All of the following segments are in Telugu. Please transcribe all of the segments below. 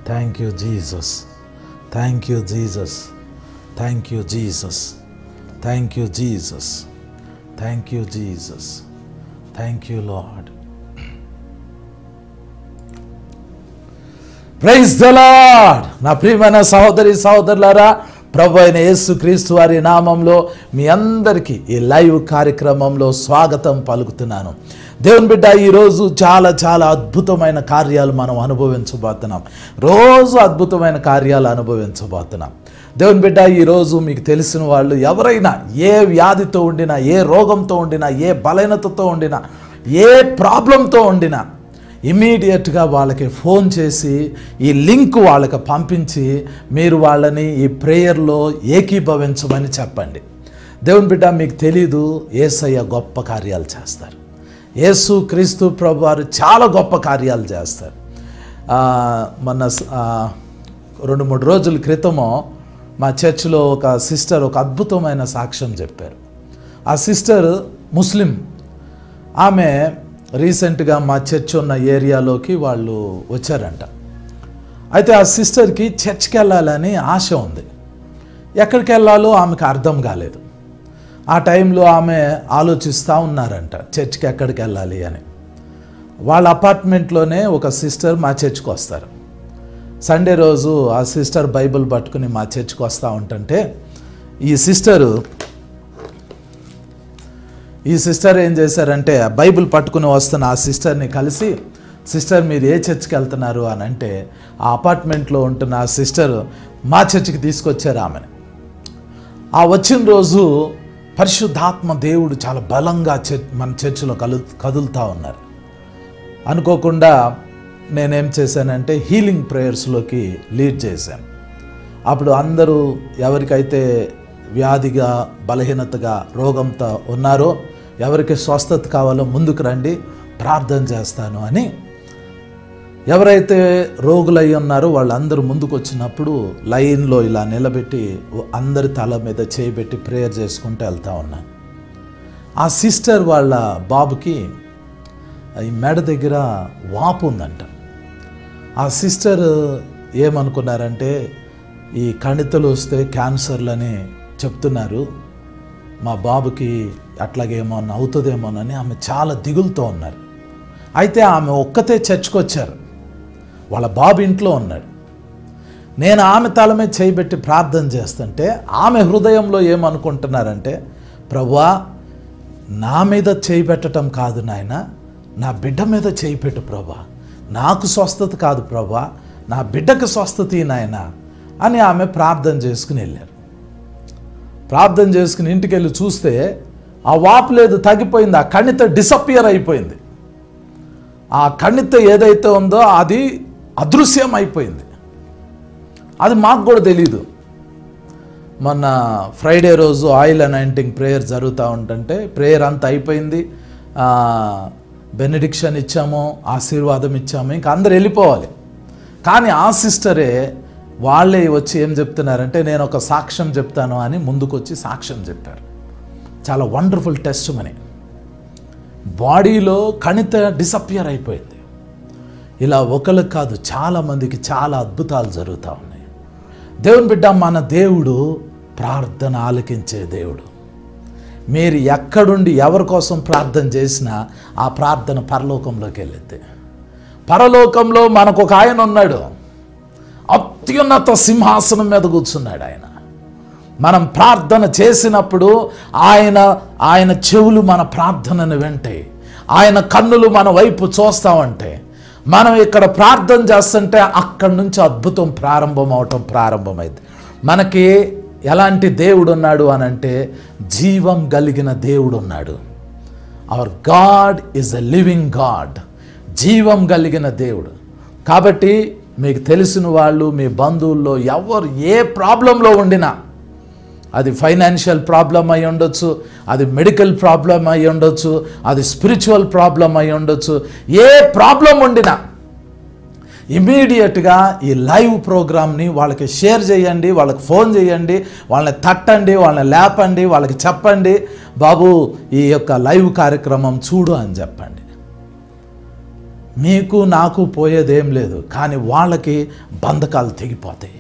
Thank you Jesus, thank you Jesus, thank you Jesus, thank you Jesus, thank you Jesus, thank you Lord. Praise the Lord. నా ప్రియమైన సహోదరి సహోదరులారా, ప్రభు అయిన యేసుక్రీస్తు వారి నామంలో మీ అందరికీ ఈ లైవ్ కార్యక్రమంలో స్వాగతం పలుకుతున్నాను. దేవుని బిడ్డ, ఈరోజు చాలా చాలా అద్భుతమైన కార్యాలు మనం అనుభవించబోతున్నాం. రోజు అద్భుతమైన కార్యాలు అనుభవించబోతున్నాం. దేవుని బిడ్డ, ఈరోజు మీకు తెలిసిన వాళ్ళు ఎవరైనా ఏ వ్యాధితో ఉండినా, ఏ రోగంతో ఉండినా, ఏ బలహీనతతో ఉండినా, ఏ ప్రాబ్లంతో ఉండినా ఇమీడియట్గా వాళ్ళకి ఫోన్ చేసి ఈ లింక్ వాళ్ళకి పంపించి మీరు వాళ్ళని ఈ ప్రేయర్లో ఏకీభవించమని చెప్పండి. దేవుని బిడ్డ, మీకు తెలీదు, యేసయ్య గొప్ప కార్యాలు చేస్తారు. యేసు క్రీస్తు ప్రభు వారు చాలా గొప్ప కార్యాలు చేస్తారు. మొన్న 2-3 రోజుల క్రితము మా చర్చిలో ఒక సిస్టర్ ఒక అద్భుతమైన సాక్ష్యం చెప్పారు. ఆ సిస్టర్ ముస్లిం. ఆమె రీసెంట్గా మా చర్చ్ ఉన్న ఏరియాలోకి వాళ్ళు వచ్చారంట. అయితే ఆ సిస్టర్కి చర్చ్కి వెళ్ళాలని ఆశ ఉంది. ఎక్కడికి వెళ్ళాలో ఆమెకు అర్థం కాలేదు. ఆ టైంలో ఆమె ఆలోచిస్తూ ఉన్నారంట చర్చ్కి ఎక్కడికి వెళ్ళాలి అని. వాళ్ళ అపార్ట్మెంట్లోనే ఒక సిస్టర్ మా చర్చ్కి వస్తారు. సండే రోజు ఆ సిస్టర్ బైబిల్ పట్టుకుని మా చర్చ్కి వస్తూ ఉంటుంటే ఈ సిస్టర్ ఏం చేశారంటే, బైబిల్ పట్టుకుని వస్తున్న ఆ సిస్టర్ని కలిసి, సిస్టర్ మీరు ఏ చర్చ్కి వెళ్తున్నారు అని అంటే, ఆ అపార్ట్మెంట్లో ఉంటున్న ఆ సిస్టర్ మా చర్చికి తీసుకొచ్చారు ఆమెను. ఆ వచ్చిన రోజు పరిశుద్ధాత్మ దేవుడు చాలా బలంగా మన చర్చిలో కదులుతూ ఉన్నారు. అనుకోకుండా నేనేం చేశానంటే హీలింగ్ ప్రేయర్స్లోకి లీడ్ చేశాను. అప్పుడు అందరూ ఎవరికైతే వ్యాధిగా, బలహీనతగా, రోగంతో ఉన్నారో, ఎవరికి స్వస్థత కావాలో ముందుకు రండి, ప్రార్థన చేస్తాను అని ఎవరైతే రోగులై ఉన్నారో వాళ్ళందరూ ముందుకు వచ్చినప్పుడు లైన్లో ఇలా నిలబెట్టి అందరి తల మీద చేయబెట్టి ప్రేయర్ చేసుకుంటూ వెళ్తూ ఉన్నాను. ఆ సిస్టర్ వాళ్ళ బాబుకి ఈ మెడ దగ్గర వాపు ఉందంట. ఆ సిస్టర్ ఏమనుకున్నారంటే, ఈ కణితలు వస్తే క్యాన్సర్లని చెప్తున్నారు, మా బాబుకి అట్లాగేమోనో అవుతుందేమోనని ఆమె చాలా దిగులుతో ఉన్నారు. అయితే ఆమె ఒక్కతే చర్చ్కి వచ్చారు. వాళ్ళ బాబు ఇంట్లో ఉన్నాడు. నేను ఆమె తల మీద చేయబెట్టి ప్రార్థన చేస్తుంటే ఆమె హృదయంలో ఏమనుకుంటున్నారంటే, ప్రభువా, నా మీద చేయబెట్టడం కాదు నాయన, నా బిడ్డ మీద చేయబెట్టు ప్రభా, నాకు స్వస్థత కాదు ప్రభా, నా బిడ్డకు స్వస్థత నాయన అని ఆమె ప్రార్థన చేసుకుని వెళ్ళారు. ప్రార్థన చేసుకుని ఇంటికి వెళ్ళి చూస్తే ఆ వాపు లేదు, తగ్గిపోయింది. ఆ కణిత డిసపియర్ అయిపోయింది. ఆ కణిత ఏదైతే ఉందో అది అదృశ్యం అయిపోయింది. అది మాకు కూడా తెలీదు. మొన్న ఫ్రైడే రోజు ఆయిల్ అనాయింటింగ్ ప్రేయర్ జరుగుతూ ఉంటుంటే ప్రేయర్ అంతా అయిపోయింది. బెనెడిక్షన్ ఇచ్చాము, ఆశీర్వాదం ఇచ్చాము, ఇంకా అందరు వెళ్ళిపోవాలి. కానీ ఆ సిస్టరే వాళ్ళే వచ్చి ఏం చెప్తున్నారంటే, నేను ఒక సాక్ష్యం చెప్తాను అని ముందుకు వచ్చి సాక్ష్యం చెప్పారు. చాలా వండర్ఫుల్ టెస్ట్ మనీ. బాడీలో కణిత డిసపియర్ అయిపోయింది. ఇలా ఒకరికి కాదు, చాలామందికి చాలా అద్భుతాలు జరుగుతూ ఉన్నాయి. దేవుని బిడ్డ, మన దేవుడు ప్రార్థన ఆలకించే దేవుడు. మీరు ఎక్కడుండి ఎవరి కోసం ప్రార్థన చేసినా ఆ ప్రార్థన పరలోకంలోకి వెళ్ళిద్ది. పరలోకంలో మనకు ఒక ఆయన ఉన్నాడు, అత్యున్నత సింహాసనం మీద కూర్చున్నాడు ఆయన. మనం ప్రార్థన చేసినప్పుడు ఆయన చెవులు మన ప్రార్థనను వింటాయి, ఆయన కన్నులు మన వైపు చూస్తూ ఉంటాయి. మనం ఇక్కడ ప్రార్థన చేస్తుంటే అక్కడి నుంచి అద్భుతం ప్రారంభమైంది. మనకి ఎలాంటి దేవుడు ఉన్నాడు అని అంటే, జీవం కలిగిన దేవుడు ఉన్నాడు. Hour God is a living God, జీవం కలిగిన దేవుడు. కాబట్టి మీకు తెలిసిన వాళ్ళు, మీ బంధువుల్లో ఎవరు ఏ ప్రాబ్లంలో ఉండినా, అది ఫైనాన్షియల్ ప్రాబ్లం అయి ఉండొచ్చు, అది మెడికల్ ప్రాబ్లం అయి ఉండొచ్చు, అది స్పిరిచువల్ ప్రాబ్లం అయి ఉండొచ్చు, ఏ ప్రాబ్లం ఉండినా ఇమీడియట్గా ఈ లైవ్ ప్రోగ్రామ్ని వాళ్ళకి షేర్ చేయండి, వాళ్ళకి ఫోన్ చేయండి, వాళ్ళని తట్టండి, వాళ్ళని లేపండి, వాళ్ళకి చెప్పండి, బాబు ఈ యొక్క లైవ్ కార్యక్రమం చూడు అని చెప్పండి. మీకు నాకు పోయేదేం లేదు, కానీ వాళ్ళకి బంధకాలు తెగిపోతాయి.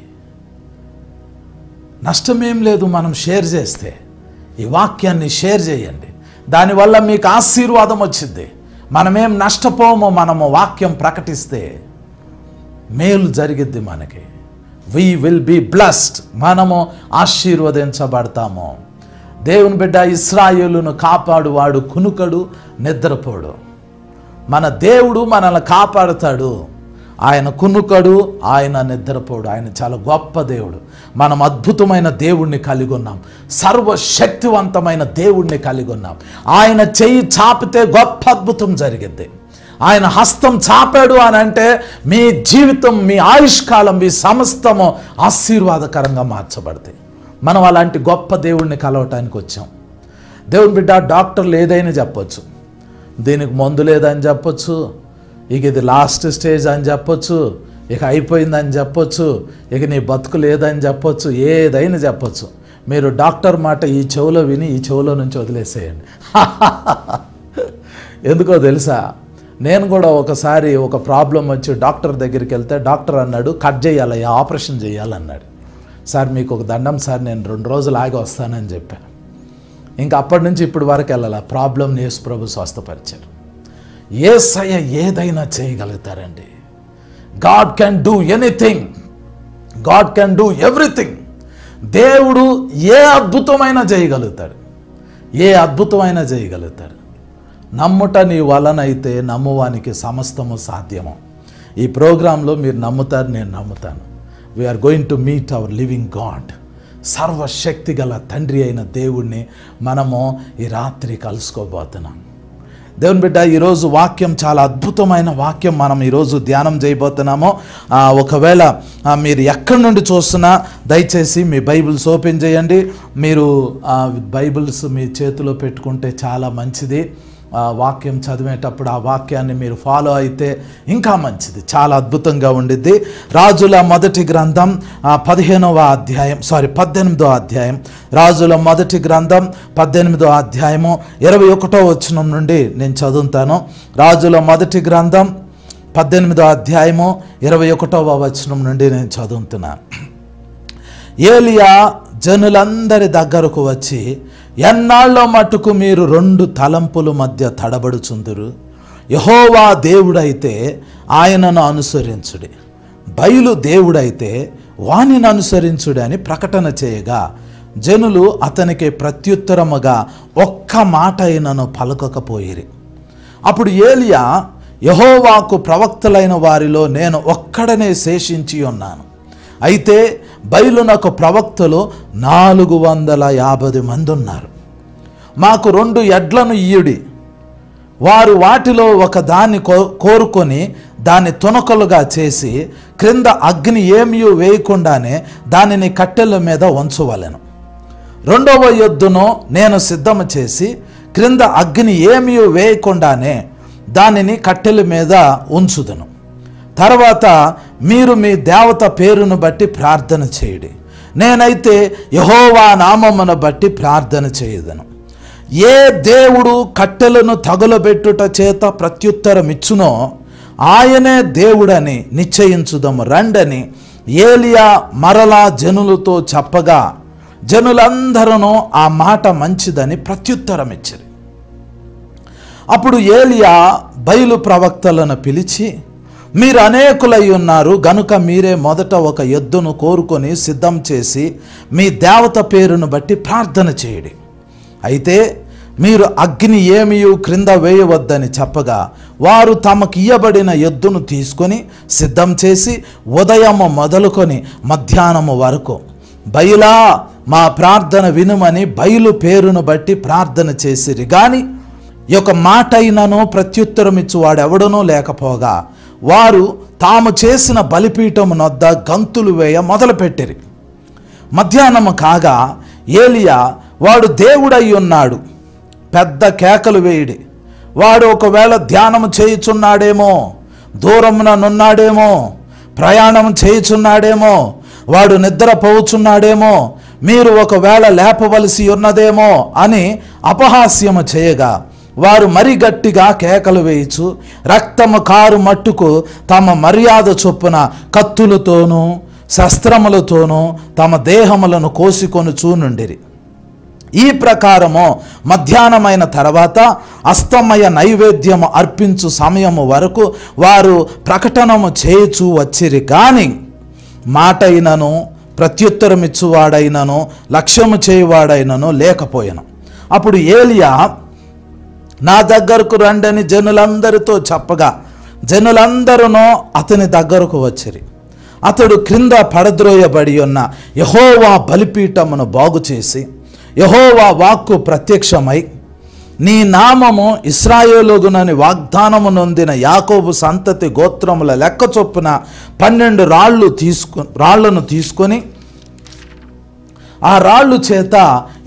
నష్టమేం లేదు మనం షేర్ చేస్తే. ఈ వాక్యాన్ని షేర్ చేయండి, దానివల్ల మీకు ఆశీర్వాదం వచ్చింది. మనమేం నష్టపోము, మనము వాక్యం ప్రకటిస్తే మేలు జరిగిద్ది మనకి. వి విల్ బీ బ్లెస్డ్, మనము ఆశీర్వదించబడతాము. దేవుని బిడ్డ, ఇశ్రాయేలును కాపాడువాడు కునుకడు, నిద్రపోడు. మన దేవుడు మనల్ని కాపాడుతాడు. ఆయన కునుకడు, ఆయన నిద్రపోడు. ఆయన చాలా గొప్ప దేవుడు. మనం అద్భుతమైన దేవుణ్ణి కలిగి ఉన్నాం, సర్వశక్తివంతమైన దేవుణ్ణి కలిగి ఉన్నాం. ఆయన చెయ్యి చాపితే గొప్ప అద్భుతం జరిగింది. ఆయన హస్తం చాపాడు అని అంటే మీ జీవితం, మీ ఆయుష్కాలం, మీ సమస్తము ఆశీర్వాదకరంగా మార్చబడతాయి. మనం అలాంటి గొప్ప దేవుణ్ణి కలవటానికి వచ్చాం. దేవుని బిడ్డ, డాక్టర్లు ఏదైనా చెప్పొచ్చు, దీనికి మందు లేదని చెప్పొచ్చు, ఇక ఇది లాస్ట్ స్టేజ్ అని చెప్పొచ్చు, ఇక అయిపోయిందని చెప్పొచ్చు, ఇక నీ బతుకు లేదని చెప్పొచ్చు, ఏదైనా చెప్పొచ్చు. మీరు డాక్టర్ మాట ఈ చెవులో విని ఈ చెవులో నుంచి వదిలేసేయండి. ఎందుకో తెలుసా, నేను కూడా ఒకసారి ఒక ప్రాబ్లం వచ్చి డాక్టర్ దగ్గరికి వెళ్తే డాక్టర్ అన్నాడు, కట్ చేయాలయ్యా, ఆపరేషన్ చేయాలన్నాడు. సార్ మీకు ఒక దండం సార్, నేను 2 రోజులు ఆగి వస్తానని చెప్పాను. ఇంకా అప్పటి నుంచి ఇప్పటి వరకు వెళ్ళాల. ప్రాబ్లంని యేసు ప్రభు స్వస్థపరిచారు. యేసయ్య ఏదైనా చేయగలుగుతారండి. God can do anything, God can do everything. దేవుడు ఏ అద్భుతమైనా చేయగలుగుతాడు, ఏ అద్భుతమైనా చేయగలుగుతాడు. నమ్ముట నీ వలనైతే నమ్మువానికి సమస్తము సాధ్యము. ఈ ప్రోగ్రాంలో మీరు నమ్ముతారు, నేను నమ్ముతాను. We are going to meet our living God. సర్వశక్తి గల తండ్రి అయిన దేవుణ్ణి మనము ఈ రాత్రి కలుసుకోబోతున్నాం. దేవుని బిడ్డ, ఈరోజు వాక్యం చాలా అద్భుతమైన వాక్యం మనం ఈరోజు ధ్యానం చేయబోతున్నాము. ఒకవేళ మీరు ఎక్కడి నుండి చూస్తున్నా దయచేసి మీ బైబిల్స్ ఓపెన్ చేయండి. మీరు బైబిల్స్ మీ చేతిలో పెట్టుకుంటే చాలా మంచిది. వాక్యం చదివేటప్పుడు ఆ వాక్యాన్ని మీరు ఫాలో అయితే ఇంకా మంచిది, చాలా అద్భుతంగా ఉండిద్ది. రాజుల మొదటి గ్రంథం 18వ అధ్యాయం, రాజుల మొదటి గ్రంథం 18వ అధ్యాయము 21వ వచనం నుండి నేను చదువుతాను. రాజుల మొదటి గ్రంథం 18వ అధ్యాయము 21వ వచనం నుండి నేను చదువుతున్నాను. ఏలియా జనులందరి దగ్గరకు వచ్చి, ఎన్నాళ్ళో మట్టుకు మీరు 2 తలంపుల మధ్య తడబడుచుందురు? యెహోవా దేవుడైతే ఆయనను అనుసరించుడి, బయలు దేవుడైతే వానిని అనుసరించుడి అని ప్రకటన చేయగా, జనులు అతనికి ప్రత్యుత్తరముగా ఒక్క మాట అయినను పలకకపోయిరి. అప్పుడు ఏలియా, యెహోవాకు ప్రవక్తలైన వారిలో నేను ఒక్కడనే శేషించి ఉన్నాను. అయితే బయలునకు ప్రవక్తలు 450 మంది ఉన్నారు. మాకు 2 ఎడ్లను ఇయ్యుడి. వారు వాటిలో ఒక దాన్ని కోరుకొని దాన్ని తునకలుగా చేసి క్రింద అగ్ని ఏమీ వేయకుండానే దానిని కట్టెల మీద ఉంచవలెను. 2వ ఎద్దును నేను సిద్ధము చేసి క్రింద అగ్ని ఏమీ వేయకుండానే దానిని కట్టెల మీద ఉంచుదును. తర్వాత మీరు మీ దేవత పేరును బట్టి ప్రార్థన చేయుడి. నేనైతే యెహోవా నామమును బట్టి ప్రార్థన చేయుదను. ఏ దేవుడు కట్టెలను తగులబెట్టుట చేత ప్రత్యుత్తరం ఇచ్చునో ఆయనే దేవుడని నిశ్చయించుదము రండని ఏలియా మరలా జనులతో చెప్పగా, జనులందరూ ఆ మాట మంచిదని ప్రత్యుత్తరం ఇచ్చిరి. అప్పుడు ఏలియా బయలు ప్రవక్తలను పిలిచి, మీరు అనేకులై ఉన్నారు గనుక మీరే మొదట ఒక ఎద్దును కోరుకొని సిద్ధం చేసి మీ దేవత పేరును బట్టి ప్రార్థన చేయుడి. అయితే మీరు అగ్ని ఏమీ క్రింద వేయవద్దని చెప్పగా, వారు తమకు ఇయ్యబడిన ఎద్దును తీసుకొని సిద్ధం చేసి ఉదయము మొదలుకొని మధ్యాహ్నము వరకు బయలా మా ప్రార్థన వినుమని బయలు పేరును బట్టి ప్రార్థన చేసిరి. గాని ఈ యొక్క మాట అయినను ప్రత్యుత్తరం ఇచ్చు వాడెవడనూ లేకపోగా, వారు తాము చేసిన బలిపీఠము నొద్ద గంతులు వేయ మొదలుపెట్టిరి. మధ్యాహ్నము కాగా ఏలియా, వాడు దేవుడై ఉన్నాడు, పెద్ద కేకలు వేయుడి. వాడు ఒకవేళ ధ్యానము చేయుచున్నాడేమో, దూరమున నున్నాడేమో, ప్రయాణం చేయుచున్నాడేమో, వాడు నిద్రపోచున్నాడేమో, మీరు ఒకవేళ లేపవలసి ఉన్నదేమో అని అపహాస్యము చేయగా, వారు మరి గట్టిగా కేకలు వేయచ్చు రక్తము కారు మట్టుకు తమ మర్యాద చొప్పున కత్తులతోనూ శస్త్రములతోనూ తమ దేహములను కోసికొనుచూ నుండిరి. ఈ ప్రకారము మధ్యాహ్నమైన తర్వాత అస్తమయ నైవేద్యము అర్పించు సమయము వరకు వారు ప్రకటనము చేయుచూ వచ్చిరి. కానీ మాట అయినను ప్రత్యుత్తరమిచ్చువాడైనను లక్ష్యము చేయువాడైనను లేకపోయాను. అప్పుడు ఏలియా నా దగ్గరకు రండని జనులందరితో చెప్పగా జనులందరూ అతని దగ్గరకు వచ్చిరి. అతడు క్రింద పడద్రోయబడి ఉన్న యెహోవా బలిపీఠమును బాగు చేసి యెహోవా వాక్కు ప్రత్యక్షమై నీ నామము ఇశ్రాయేలుగునని వాగ్దానము నొందిన యాకోబు సంతతి గోత్రముల లెక్క చొప్పున 12 రాళ్లను తీసుకొని ఆ రాళ్ళు చేత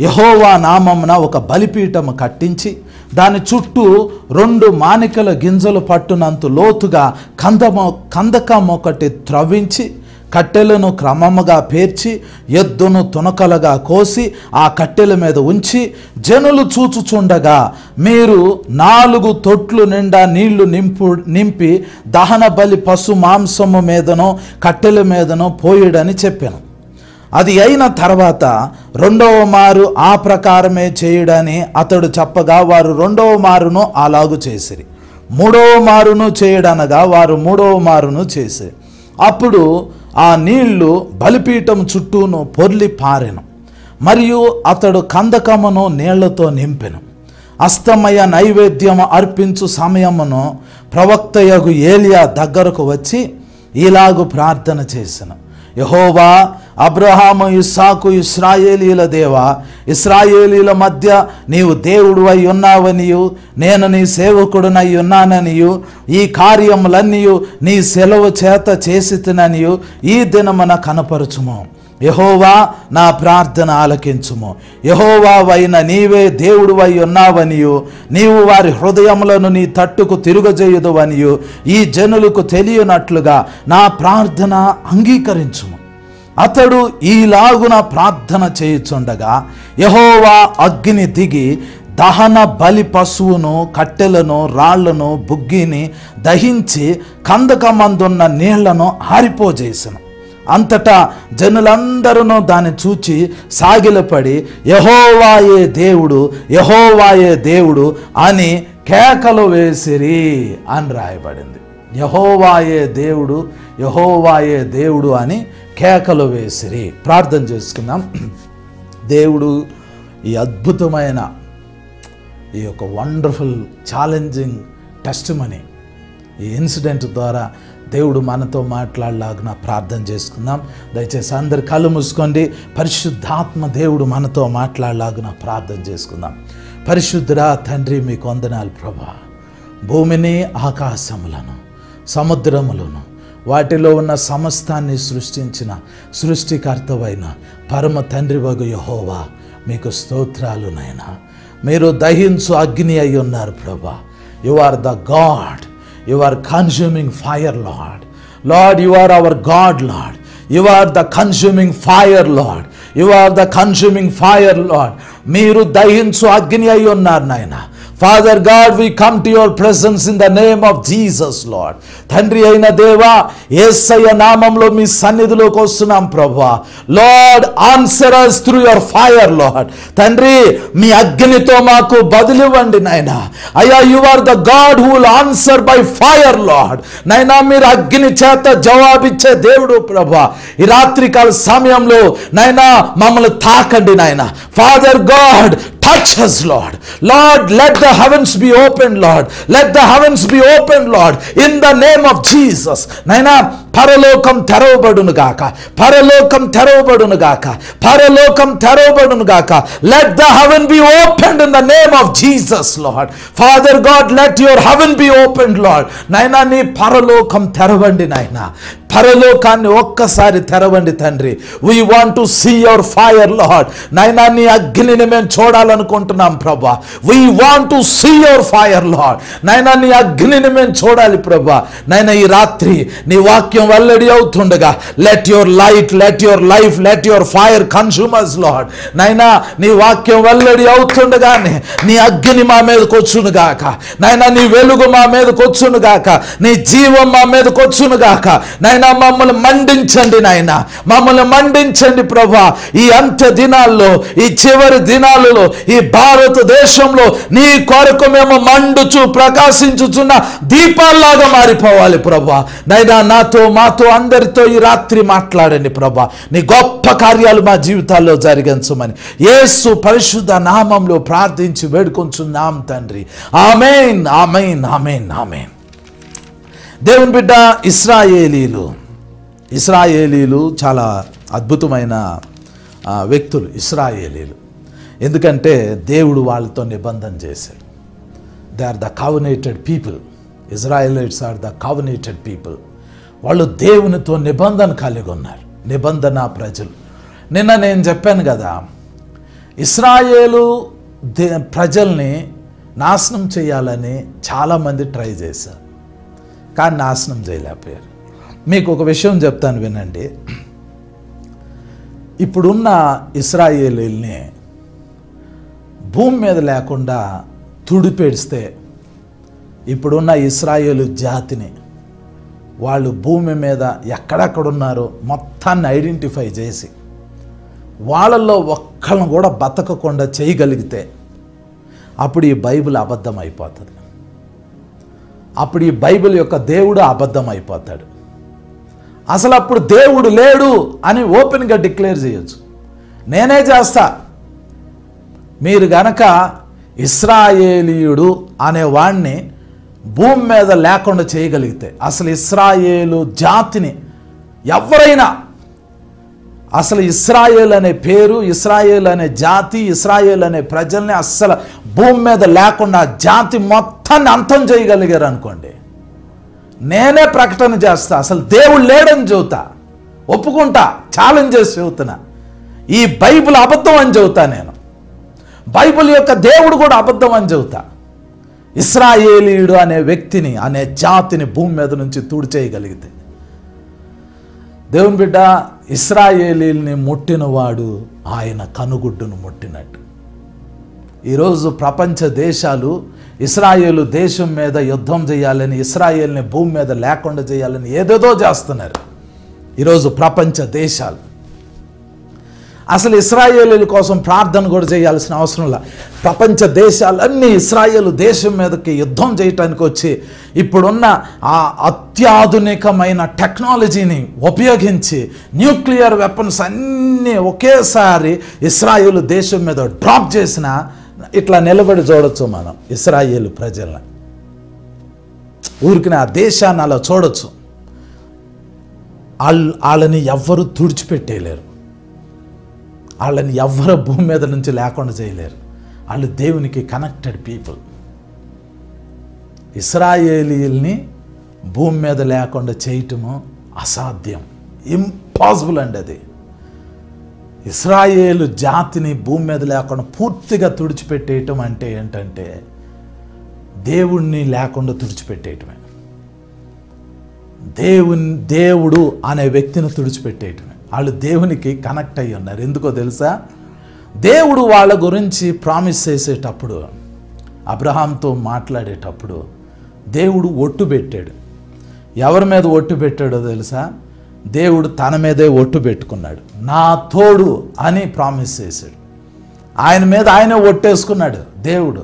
యెహోవా నామమున ఒక బలిపీఠము కట్టించి దాని చుట్టూ 2 మానికల గింజలు పట్టునంత లోతుగా కందకం ఒకటి త్రవ్వించి కట్టెలను క్రమముగా పేర్చి ఎద్దును తునకలుగా కోసి ఆ కట్టెల మీద ఉంచి జనులు చూచుచుండగా మీరు 4 తొట్లు నిండా నీళ్లు నింపి దహన బలి పశు మాంసము మీదనో కట్టెల మీదనో పోయిడని చెప్పాను. అది అయిన తర్వాత 2వ మారు ఆ ప్రకారమే చేయుడని అతడు చెప్పగా వారు 2వ మారును అలాగు చేసిరి. 3వ మారును చేయడనగా వారు 3వ మారును చేసిరి. అప్పుడు ఆ నీళ్లు బలిపీఠం చుట్టూను పొర్లి పారెను. మరియు అతడు కందకమును నీళ్లతో నింపెను. అస్తమయ నైవేద్యము అర్పించు సమయమును ప్రవక్తయగు ఏలియా దగ్గరకు వచ్చి ఇలాగు ప్రార్థన చేసెను. యెహోవా అబ్రహాము ఇస్సాకు ఇశ్రాయేలీల దేవా, ఇశ్రాయేలీల మధ్య నీవు దేవుడు అయి ఉన్నావనియు నేను నీ సేవకుడునై ఉన్నాననియు ఈ కార్యములన్నీయు నీ సెలవు చేత చేసితిననియు ఈ దినమున కనపరచుము. యెహోవా నా ప్రార్థన ఆలకించుము. యెహోవావైన నీవే దేవుడువై ఉన్నావనియు నీవు వారి హృదయములను నీ తట్టుకు తిరుగజేయుదువనియు ఈ జనులకు తెలియనట్లుగా నా ప్రార్థన అంగీకరించుము. అతడు ఈలాగున ప్రార్థన చేయుచుండగా యెహోవా అగ్ని దిగి దహన బలి పశువును కట్టెలను రాళ్లను బుగ్గిని దహించి కందకమందున్న నీళ్లను ఆరిపోజేసెను. అంతటా జనులందరూ దాన్ని చూచి సాగిలపడి యెహోవాయే దేవుడు, యెహోవాయే దేవుడు అని కేకలు వేసిరి అని రాయబడింది. యెహోవాయే దేవుడు, యెహోవాయే దేవుడు అని కేకలు వేసిరి. ప్రార్థన చేసుకుందాం. దేవుడు ఈ అద్భుతమైన ఈ యొక్క వండర్ఫుల్ ఛాలెంజింగ్ టెస్టిమనీ ఈ ఇన్సిడెంట్ ద్వారా దేవుడు మనతో మాట్లాడలాగున ప్రార్థన చేసుకుందాం. దయచేసి అందరు కళ్ళు మూసుకోండి. పరిశుద్ధాత్మ దేవుడు మనతో మాట్లాడలాగున ప్రార్థన చేసుకుందాం. పరిశుద్ధుడా తండ్రి మీకు వందనాలు ప్రభా. భూమిని ఆకాశములను సముద్రములను వాటిలో ఉన్న సమస్తాన్ని సృష్టించిన సృష్టికర్తవైన పరమ తండ్రి వగు యెహోవా మీకు స్తోత్రాలు నైనా. మీరు దహించు అగ్ని అయి ఉన్నారు ప్రభా. You are the God. You are consuming fire, Lord. Lord, you are our God, Lord. You are the consuming fire, Lord. You are the consuming fire, Lord. మీరు దహించు అగ్ని అయి ఉన్నారు నాయన. Father God, we come to your presence in the name of Jesus, Lord. తండ్రి అయిన దేవా, యేసయ్య నామములో మీ సన్నిధిలోకి వస్తున్నాం ప్రభువా. Lord, answer us through your fire, Lord. తండ్రి మీ అగ్నితో మాకు బదులివ్వండి నాయనా. అయ్యా, you are the God who will answer by fire, Lord. నాయనా మీరు అగ్ని చేత జవాబిచ్చే దేవుడు ప్రభువా. ఈ రాత్రికాల సమయంలో నాయనా మమ్మల్ని తాకండి నాయనా. Father God, touch us, Lord. Lord, let the heavens be opened, Lord. Let the heavens be opened, Lord. In the name of Jesus. Naina, పరలోకం తెరవబడును గాక, పరలోకం తెరవబడును గాక, పరలోకం తెరవబడును గాక. Let the heaven be opened in the name of Jesus, Lord. Father God, let your heaven be opened, Lord. నాయనా నీ పరలోకం తెరవండి నాయనా. పరలోకాన్ని ఒక్కసారి తెరవండి తండ్రి. We want to see your fire, Lord. నాయనా నీ అగ్నిని మేము చూడాలనుకుంటున్నాం ప్రభా. We want to see your fire, Lord. నాయనా నీ అగ్నిని మేము చూడాలి ప్రభా. నాయనా ఈ రాత్రి నీ వాక్యం వాక్యం వెల్లడి అవుతుండగా let your light, let your life, let your fire consumers lord. నైనా నీ వాక్యం వెల్లడి అవుతుండగానే నీ అగ్ని మా మీదకి వచ్చును గాక. నైనా నీ వెలుగు మా మీదకి వచ్చును గాక. నీ జీవం మా మీదకి వచ్చును గాక. నైనా మమ్మల్ని మండించండి, నాయన మమ్మల్ని మండించండి ప్రభా. ఈ అంత్య దినాల్లో, ఈ చివరి దినాలలో ఈ భారతదేశంలో నీ కొరకు మేము మండుచు ప్రకాశించుచున్న దీపాల్లాగా మారిపోవాలి ప్రభా. నైనా నాతో మాతో అందరితో ఈ రాత్రి మాట్లాడండి ప్రభా. నీ గొప్ప కార్యాలు మా జీవితాల్లో జరిగించమని యేసు పరిశుద్ధ నామంలో ప్రార్థించి వేడుకొంచున్నాం తండ్రి. ఆమేన్, ఆమేన్, ఆమేన్, ఆమేన్. దేవుని బిడ్డ, ఇశ్రాయేలీలు చాలా అద్భుతమైన వ్యక్తులు ఇశ్రాయేలీలు. ఎందుకంటే దేవుడు వాళ్ళతో నిబంధన చేశాడు. They are the covenanted people. Israelites are the covenanted people. వాళ్ళు దేవునితో నిబంధన కలిగి ఉన్నారు, నిబంధన ప్రజలు. నిన్న నేను చెప్పాను కదా, ఇశ్రాయేలు ప్రజల్ని నాశనం చేయాలని చాలామంది ట్రై చేశారు, కానీ నాశనం చేయలేకపోయారు. మీకు ఒక విషయం చెప్తాను వినండి. ఇప్పుడున్న ఇశ్రాయేలీల్ని భూమి మీద లేకుండా తుడిపేడిస్తే ఇప్పుడున్న ఇశ్రాయేలు జాతిని వాళ్ళు భూమి మీద ఎక్కడెక్కడున్నారో మొత్తాన్ని ఐడెంటిఫై చేసి వాళ్ళల్లో ఒక్కళ్ళను కూడా బతకకుండా చేయగలిగితే అప్పుడు ఈ బైబిల్ అబద్ధం అయిపోతుంది. అప్పుడు ఈ బైబిల్ యొక్క దేవుడు అబద్ధం అయిపోతాడు. అసలు అప్పుడు దేవుడు లేడు అని ఓపెన్గా డిక్లేర్ చేయొచ్చు. నేనే చేస్తా. మీరు గనక ఇశ్రాయేలీయుడు అనే వాణ్ణి భూమి మీద లేకుండా చేయగలిగితే, అసలు ఇశ్రాయేలు జాతిని ఎవరైనా, అసలు ఇశ్రాయేల్ అనే పేరు, ఇశ్రాయేల్ అనే జాతి, ఇశ్రాయేల్ అనే ప్రజల్ని అస్సలు భూమి మీద లేకుండా జాతి మొత్తాన్ని అంతం చేయగలిగారు అనుకోండి, నేనే ప్రకటన చేస్తా అసలు దేవుడు లేడని చెబుతా, ఒప్పుకుంటా, ఛాలెంజ్ చేసి చెబుతున్నా. ఈ బైబిల్ అబద్ధం అని చెబుతా. నేను బైబిల్ యొక్క దేవుడు కూడా అబద్ధం అని చెబుతా. ఇశ్రాయేలీయుడు అనే వ్యక్తిని, అనే జాతిని భూమి మీద నుంచి తుడిచేయగలిగితే, దేవుని బిడ్డ, ఇశ్రాయేలీల్ని ముట్టినవాడు ఆయన కనుగుడ్డును ముట్టినట్టు. ఈరోజు ప్రపంచ దేశాలు ఇశ్రాయేలు దేశం మీద యుద్ధం చేయాలని, ఇశ్రాయేల్ని భూమి మీద లేకుండా చేయాలని ఏదేదో చేస్తున్నారు ఈరోజు ప్రపంచ దేశాలు. అసలు ఇశ్రాయేలీల కోసం ప్రార్థన కూడా చేయాల్సిన అవసరం లేదు. ప్రపంచ దేశాలన్నీ ఇశ్రాయేలు దేశం మీదకి యుద్ధం చేయటానికి వచ్చి ఇప్పుడున్న ఆ అత్యాధునికమైన టెక్నాలజీని ఉపయోగించి న్యూక్లియర్ వెపన్స్ అన్నీ ఒకేసారి ఇశ్రాయేలు దేశం మీద డ్రాప్ చేసిన ఇట్లా నిలబడి చూడొచ్చు మనం ఇశ్రాయేలు ప్రజల్ని. ఊరికి ఆ దేశాన్ని అలా చూడొచ్చు. వాళ్ళని ఎవ్వరూ తుడిచిపెట్టేయలేరు, వాళ్ళని ఎవ్వరు భూమి మీద నుంచి లేకుండా చేయలేరు. వాళ్ళు దేవునికి కనెక్టెడ్ పీపుల్. ఇశ్రాయేలీల్ని భూమి మీద లేకుండా చేయటము అసాధ్యం, ఇంపాసిబుల్ అండి అది. ఇశ్రాయేలు జాతిని భూమి మీద లేకుండా పూర్తిగా తుడిచిపెట్టేయటం అంటే ఏంటంటే దేవుణ్ణి లేకుండా తుడిచిపెట్టేయటమే. దేవుడు అనే వ్యక్తిని తుడిచిపెట్టేయటమే. వాళ్ళు దేవునికి కనెక్ట్ అయ్యి ఉన్నారు. ఎందుకో తెలుసా? దేవుడు వాళ్ళ గురించి ప్రామిస్ చేసేటప్పుడు, అబ్రహాంతో మాట్లాడేటప్పుడు దేవుడు ఒట్టు పెట్టాడు. ఎవరి మీద ఒట్టు పెట్టాడో తెలుసా? దేవుడు తన మీదే ఒట్టు పెట్టుకున్నాడు. నా తోడు అని ప్రామిస్ చేశాడు. ఆయన మీద ఆయనే ఒట్టేసుకున్నాడు దేవుడు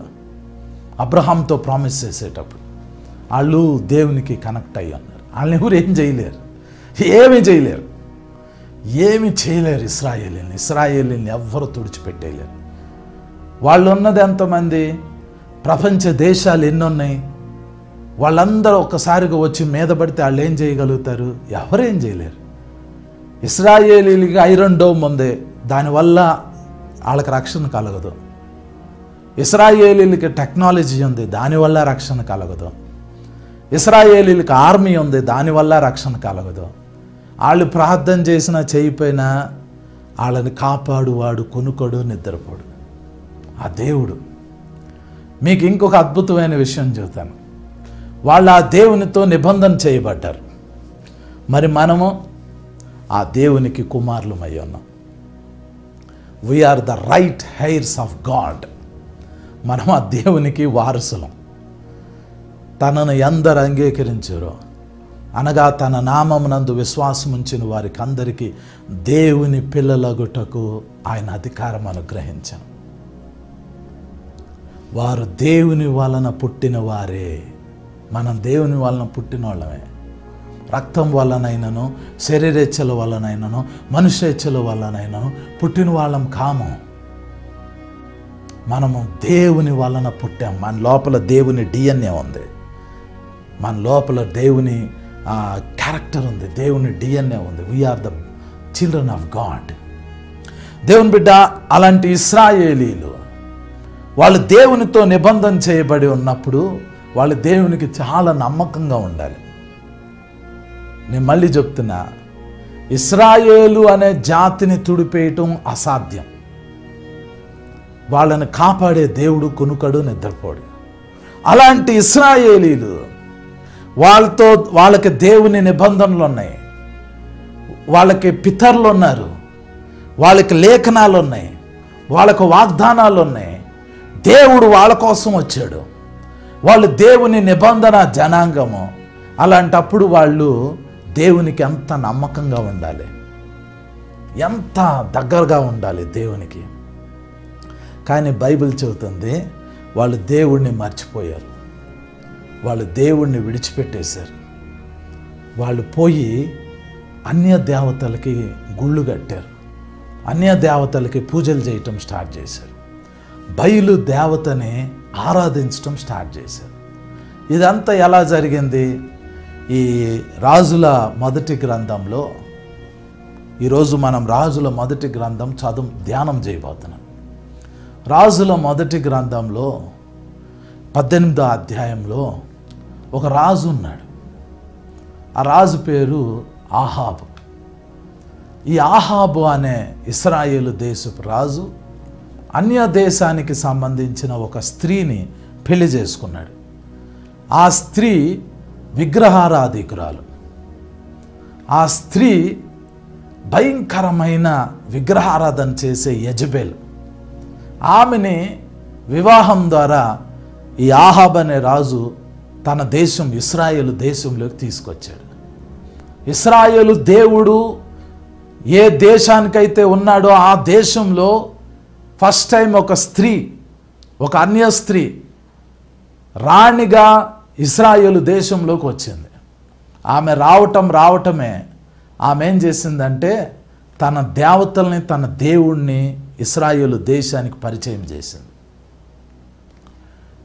అబ్రహాంతో ప్రామిస్ చేసేటప్పుడు. వాళ్ళు దేవునికి కనెక్ట్ అయ్యి ఉన్నారు. వాళ్ళని ఎవరు ఏం చేయలేరు, ఏమీ చేయలేరు, ఏమి చేయలేరు. ఇశ్రాయేలీని ఎవ్వరు తుడిచిపెట్టేయలేరు. వాళ్ళు ఉన్నది ఎంతమంది? ప్రపంచ దేశాలు ఎన్నున్నాయి? వాళ్ళందరూ ఒక్కసారిగా వచ్చి మీద పడితే వాళ్ళు ఏం చేయగలుగుతారు? ఎవరేం చేయలేరు. ఇశ్రాయేలీలకి ఐరన్ డోమ్ ఉంది, దానివల్ల వాళ్ళకి రక్షణ కలగదు. ఇశ్రాయేలీలకి టెక్నాలజీ ఉంది, దానివల్ల రక్షణ కలగదు. ఇశ్రాయేలీలకి ఆర్మీ ఉంది, దానివల్ల రక్షణ కలగదు. వాళ్ళు ప్రార్థన చేసినా చేయకపోయినా వాళ్ళని కాపాడువాడు కొనుకోడు, నిద్రపోడు ఆ దేవుడు. మీకు ఇంకొక అద్భుతమైన విషయం చెబుతాను. వాళ్ళు ఆ దేవునితో నిబంధన చేయబడ్డారు. మరి మనము ఆ దేవునికి కుమారులమై ఉన్నాం. We are the right heirs of God. మనం ఆ దేవునికి వారసులం. తనను ఎందరు అంగీకరించారో అనగా తన నామమునందు విశ్వాసం ఉంచిన వారికి అందరికీ దేవుని పిల్లలగుటకు ఆయన అధికారం అనుగ్రహించాను. వారు దేవుని వలన పుట్టిన వారే. మనం దేవుని వలన పుట్టిన వాళ్ళమే. రక్తం వలనైనను శరీరేచ్ఛల వలనైనను మనుష్యేచ్ఛల వలనైనను పుట్టిన వాళ్ళం కాము. మనము దేవుని వలన పుట్టాం. మన లోపల దేవుని DNA ఉంది. మన లోపల దేవుని క్యారెక్టర్ ఉంది. దేవుని DNA ఉంది. We are the children of God. దేవుని బిడ్డ, అలాంటి ఇశ్రాయేలీలు వాళ్ళు దేవునితో నిబంధన చేయబడి ఉన్నప్పుడు వాళ్ళు దేవునికి చాలా నమ్మకంగా ఉండాలి. నేను మళ్ళీ చెప్తున్నా, ఇశ్రాయేలు అనే జాతిని తుడిపేయటం అసాధ్యం. వాళ్ళని కాపాడే దేవుడు కునుకడు, నిద్రపోడు. అలాంటి ఇశ్రాయేలీలు వాళ్ళకి దేవుని నిబంధనలు ఉన్నాయి, వాళ్ళకి పితరులు ఉన్నారు, వాళ్ళకి లేఖనాలు ఉన్నాయి, వాళ్ళకు వాగ్దానాలు ఉన్నాయి. దేవుడు వాళ్ళ కోసం వచ్చాడు. వాళ్ళు దేవుని నిబంధన జనాంగము. అలాంటప్పుడు వాళ్ళు దేవునికి ఎంత నమ్మకంగా ఉండాలి, ఎంత దగ్గరగా ఉండాలి దేవునికి. కానీ బైబిల్ చెబుతుంది వాళ్ళు దేవుణ్ణి మర్చిపోయారు. వాళ్ళు దేవుణ్ణి విడిచిపెట్టేశారు. వాళ్ళు పోయి అన్య దేవతలకి గుళ్ళు కట్టారు. అన్య దేవతలకి పూజలు చేయటం స్టార్ట్ చేశారు. బయలు దేవతని ఆరాధించటం స్టార్ట్ చేశారు. ఇదంతా ఎలా జరిగింది? ఈ రాజుల మొదటి గ్రంథంలో, ఈరోజు మనం రాజుల మొదటి గ్రంథం ధ్యానం చేయబోతున్నాం. రాజుల మొదటి గ్రంథంలో 18వ అధ్యాయంలో ఒక రాజు ఉన్నాడు. ఆ రాజు పేరు ఆహాబు. ఈ ఆహాబు అనే ఇశ్రాయేలు దేశపు రాజు అన్య దేశానికి సంబంధించిన ఒక స్త్రీని పెళ్లి చేసుకున్నాడు. ఆ స్త్రీ విగ్రహారాధికురాలు. ఆ స్త్రీ భయంకరమైన విగ్రహారాధన చేసే యెజబెల్. ఆమెని వివాహం ద్వారా ఈ ఆహాబ్ అనే రాజు తన దేశం ఇశ్రాయేలు దేశంలోకి తీసుకొచ్చాడు. ఇశ్రాయేలు దేవుడు ఏ దేశానికైతే ఉన్నాడో ఆ దేశంలో ఫస్ట్ టైం ఒక స్త్రీ, ఒక అన్య స్త్రీ రాణిగా ఇశ్రాయేలు దేశంలోకి వచ్చింది. ఆమె రావటమే ఆమె ఏం చేసిందంటే తన దేవతల్ని, తన దేవుణ్ణి ఇశ్రాయేలు దేశానికి పరిచయం చేసింది.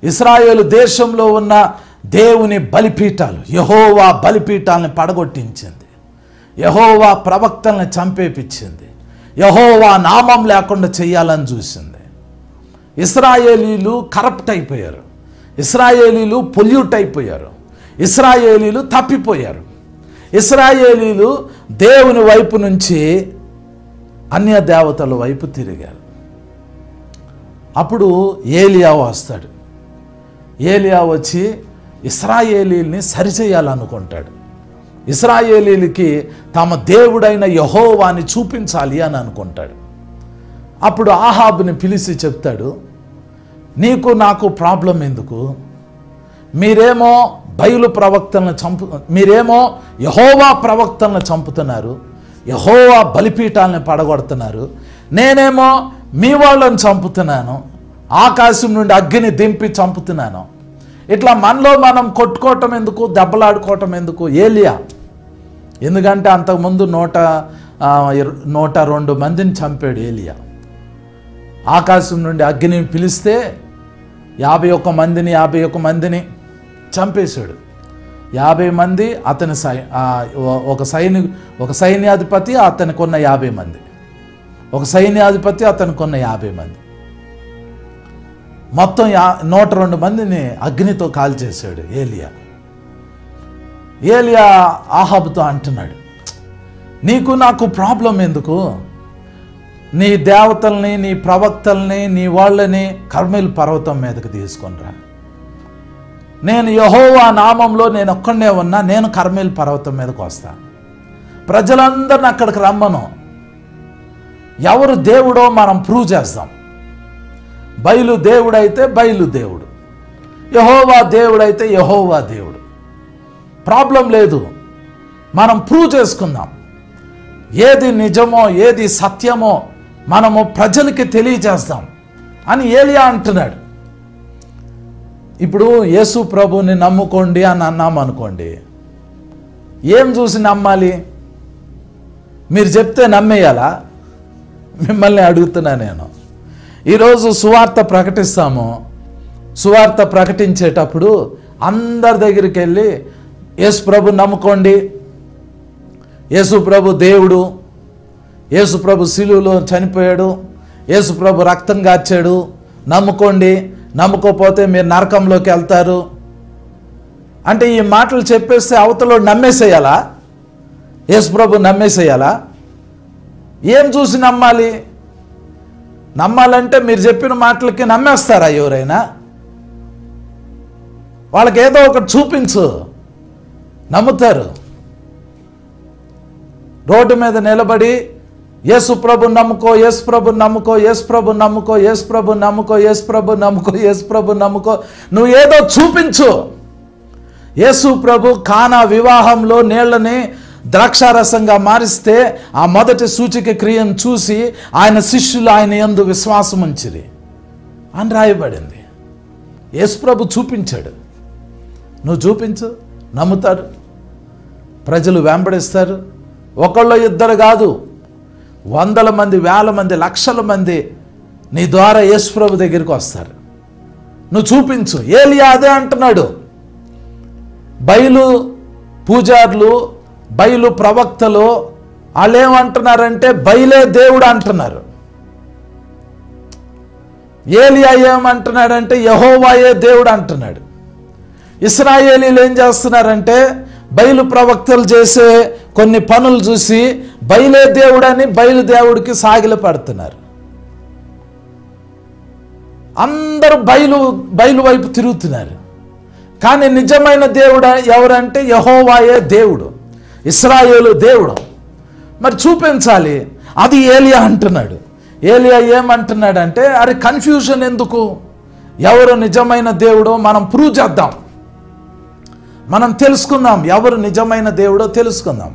ఇశ్రాయేలు దేశంలో ఉన్న దేవుని బలిపీఠాలు, యెహోవా బలిపీఠాలను పడగొట్టించింది. యెహోవా ప్రవక్తల్ని చంపేపించింది. యెహోవా నామం లేకుండా చేయాలని చూసింది. ఇశ్రాయేలీలు కరప్ట్ అయిపోయారు. ఇశ్రాయేలీలు పొల్యూట్ అయిపోయారు. ఇశ్రాయేలీలు తప్పిపోయారు. ఇశ్రాయేలీలు దేవుని వైపు నుంచి అన్య దేవతల వైపు తిరిగారు. అప్పుడు ఏలియా వస్తాడు. ఏలియా వచ్చి ఇశ్రాయేలీల్ని సరిచేయాలనుకుంటాడు. ఇశ్రాయేలీలకి తమ దేవుడైన యెహోవాని చూపించాలి అని అనుకుంటాడు. అప్పుడు ఆహాబుని పిలిచి చెప్తాడు, నీకు నాకు ప్రాబ్లం ఎందుకు? మీరేమో బయలు ప్రవక్తలను మీరేమో యెహోవా ప్రవక్తలను చంపుతున్నారు, యెహోవా బలిపీఠాలను పడగొడుతున్నారు. నేనేమో మీ వాళ్ళని చంపుతున్నాను, ఆకాశం నుండి అగ్గిని దింపి చంపుతున్నాను. ఇట్లా మనలో మనం కొట్టుకోవటం ఎందుకు, దెబ్బలాడుకోవటం ఎందుకు? ఏలియా ఎందుకంటే అంతకుముందు 102 మందిని చంపాడు ఏలియా. ఆకాశం నుండి అగ్నిని పిలిస్తే 51 మందిని చంపేశాడు. 50 మంది అతని ఒక సైన్యాధిపతి, అతనికి ఉన్న 50 మంది, ఒక సైన్యాధిపతి, అతనికి ఉన్న 50 మంది, మొత్తం 102 మందిని అగ్నితో కాల్చేశాడు ఏలియా. ఏలియా ఆహాబుతో అంటున్నాడు, నీకు నాకు ప్రాబ్లం ఎందుకు? నీ దేవతల్ని, నీ ప్రవక్తల్ని, నీ వాళ్ళని కర్మెల్ పర్వతం మీదకి తీసుకొనిరా. నేను యెహోవా నామంలో నేను ఒక్కడనే ఉన్నా, నేను కర్మెల్ పర్వతం మీదకి వస్తాను. ప్రజలందరిని అక్కడికి రమ్మను. ఎవరు దేవుడో మనం ప్రూవ్ చేస్తాం. బయలు దేవుడైతే బయలు దేవుడు, యెహోవా దేవుడైతే యెహోవా దేవుడు. ప్రాబ్లం లేదు, మనం ప్రూవ్ చేసుకుందాం. ఏది నిజమో ఏది సత్యమో మనము ప్రజలకి తెలియజేస్తాం అని ఏలియా అంటున్నాడు. ఇప్పుడు యేసు ప్రభుని నమ్ముకోండి అని అన్నాం అనుకోండి, ఏం చూసి నమ్మాలి? మీరు చెప్తే నమ్మేయాలా? మిమ్మల్ని అడుగుతున్నా నేను. ఈరోజు సువార్త ప్రకటిస్తాము. సువార్త ప్రకటించేటప్పుడు అందరి దగ్గరికి వెళ్ళి యేసు ప్రభు నమ్ముకోండి, యేసు ప్రభు దేవుడు, యేసు ప్రభు శిలువలో చనిపోయాడు, యేసు ప్రభు రక్తం గార్చాడు, నమ్ముకోండి, నమ్ముకోకపోతే మీరు నరకంలోకి వెళ్తారు అంటే ఈ మాటలు చెప్పేస్తే అవతల నమ్మేసేయాలా? యేసు ప్రభు నమ్మేసేయాలా? ఏం చూసి నమ్మాలి? నమ్మాలంటే మీరు చెప్పిన మాటలకి నమ్మేస్తారా ఎవరైనా? వాళ్ళకి ఏదో ఒకటి చూపించు, నమ్ముతారు. రోడ్డు మీద నిలబడి యేసు ప్రభు నమ్ముకో, యేసు ప్రభు నమ్ముకో, యేసు ప్రభు నమ్ముకో, యేసు ప్రభు నమ్ముకో, యేసు ప్రభు నమ్ముకో, యేసు ప్రభు నమ్ముకో, నువ్వు ఏదో చూపించు. యేసు ప్రభు కానా వివాహంలో నీళ్ళని ద్రాక్షారసంగా మారిస్తే ఆ మొదటి సూచిక క్రియను చూసి ఆయన శిష్యులు ఆయన యందు విశ్వాసం ఉంచిరి అని రాయబడింది. యేసు ప్రభు చూపించాడు. నువ్వు చూపించు, నమ్ముతారు, ప్రజలు వెంబడిస్తారు. ఒకళ్ళు ఇద్దరు కాదు, వందల మంది, వేల మంది, లక్షల మంది నీ ద్వారా యేసు ప్రభు దగ్గరికి వస్తారు. నువ్వు చూపించు. ఏలియా అదే అంటున్నాడు. బయలు పూజారులు, బయలు ప్రవక్తలు వాళ్ళు ఏమంటున్నారంటే బయలే దేవుడు అంటున్నారు. ఏలియా ఏమంటున్నాడంటే యెహోవాయే దేవుడు అంటున్నాడు. ఇశ్రాయేలీలు ఏం చేస్తున్నారంటే బయలు ప్రవక్తలు చేసే కొన్ని పనులు చూసి బయలే దేవుడని బయలు దేవుడికి సాగిల పడుతున్నారు. అందరూ బయలు వైపు తిరుగుతున్నారు. కానీ నిజమైన దేవుడు ఎవరంటే యెహోవాయే దేవుడు, ఇశ్రాయేలు దేవుడు. మరి చూపించాలి. అది ఏలియా అంటున్నాడు. ఏలియా ఏమంటున్నాడంటే అరే కన్ఫ్యూజన్ ఎందుకు? ఎవరు నిజమైన దేవుడో మనం ప్రూవ్ చేద్దాం, మనం తెలుసుకుందాం. ఎవరు నిజమైన దేవుడో తెలుసుకుందాం.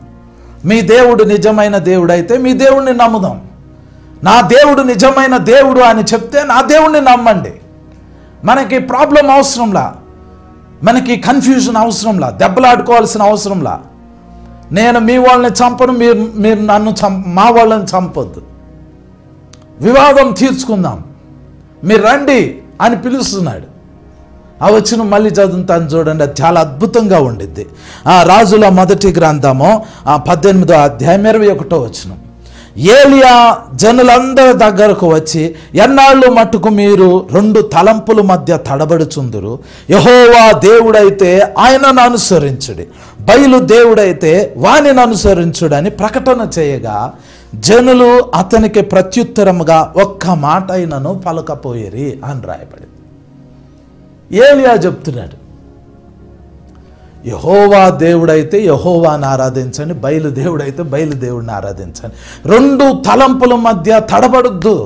మీ దేవుడు నిజమైన దేవుడు అయితే మీ దేవుడిని నమ్ముదాం. నా దేవుడు నిజమైన దేవుడు అని చెప్తే నా దేవుడిని నమ్మండి. మనకి ప్రాబ్లం అవసరంలా, మనకి కన్ఫ్యూజన్ అవసరంలా, దెబ్బలాడుకోవాల్సిన అవసరంలా. నేను మీ వాళ్ళని చంపను, మీరు నన్ను మా వాళ్ళని చంపొద్దు, వివాదం తీర్చుకుందాం, మీరు రండి అని పిలుస్తున్నాడు. ఆ వచ్చిన మళ్ళీ చదువుతాను చూడండి, అది చాలా అద్భుతంగా ఉండిద్ది. రాజుల మొదటి గ్రంథము 18వ అధ్యాయం 21వ వచనం. ఏలియా జనులందరి దగ్గరకు వచ్చి, ఎన్నాళ్ళు మట్టుకు మీరు 2 తలంపుల మధ్య తడబడుచుందురు? యెహోవా దేవుడైతే ఆయనను అనుసరించుడి, బయలు దేవుడైతే వానిని అనుసరించుడని ప్రకటన చేయగా జనులు అతనికి ప్రత్యుత్తరముగా ఒక్క మాట అయినను పలకపోయిరి అని రాయబడింది. ఏలియా చెప్తున్నాడు, యెహోవా దేవుడైతే యెహోవాని ఆరాధించండి, బయలు దేవుడైతే బయలు దేవుడిని ఆరాధించండి. 2 తలంపుల మధ్య తడబడద్దు.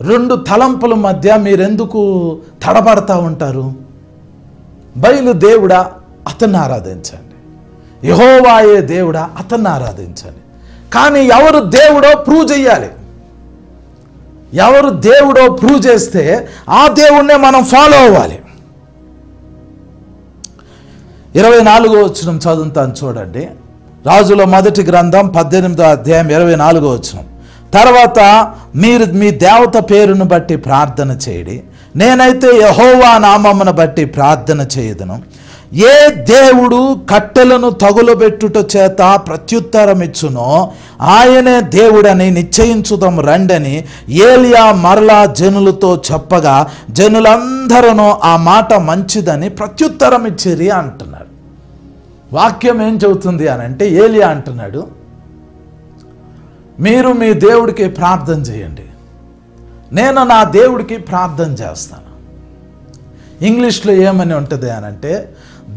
2 తలంపుల మధ్య మీరెందుకు తడబడతా ఉంటారు? బయలు దేవుడా, అతన్ని ఆరాధించండి. యెహోవాయే దేవుడా, అతన్ని ఆరాధించండి. కానీ ఎవరు దేవుడో ప్రూవ్ చేయాలి. ఎవరు దేవుడో ప్రూవ్ చేస్తే ఆ దేవుణ్ణే మనం ఫాలో అవ్వాలి. 24వ వచనం చదువుతాను చూడండి. రాజుల మొదటి గ్రంథం 18వ అధ్యాయం 24వ వచనం. తర్వాత మీరు మీ దేవత పేరును బట్టి ప్రార్థన చేయడి, నేనైతే యెహోవా నామమును బట్టి ప్రార్థన చేయదును. ఏ దేవుడు కట్టెలను తగులబెట్టుట చేత ప్రత్యుత్తరం ఇచ్చునో ఆయనే దేవుడని నిశ్చయించుదాం రండని ఏలియా మరలా జనులతో చెప్పగా జనులందరూ ఆ మాట మంచిదని ప్రత్యుత్తరం ఇచ్చిరి అంటున్నాడు. వాక్యం ఏం చెబుతుంది అని అంటే ఏలియా అంటున్నాడు, మీరు మీ దేవుడికి ప్రార్థన చేయండి, నేను నా దేవుడికి ప్రార్థన చేస్తాను. ఇంగ్లీష్లో ఏమని ఉంటుంది అని అంటే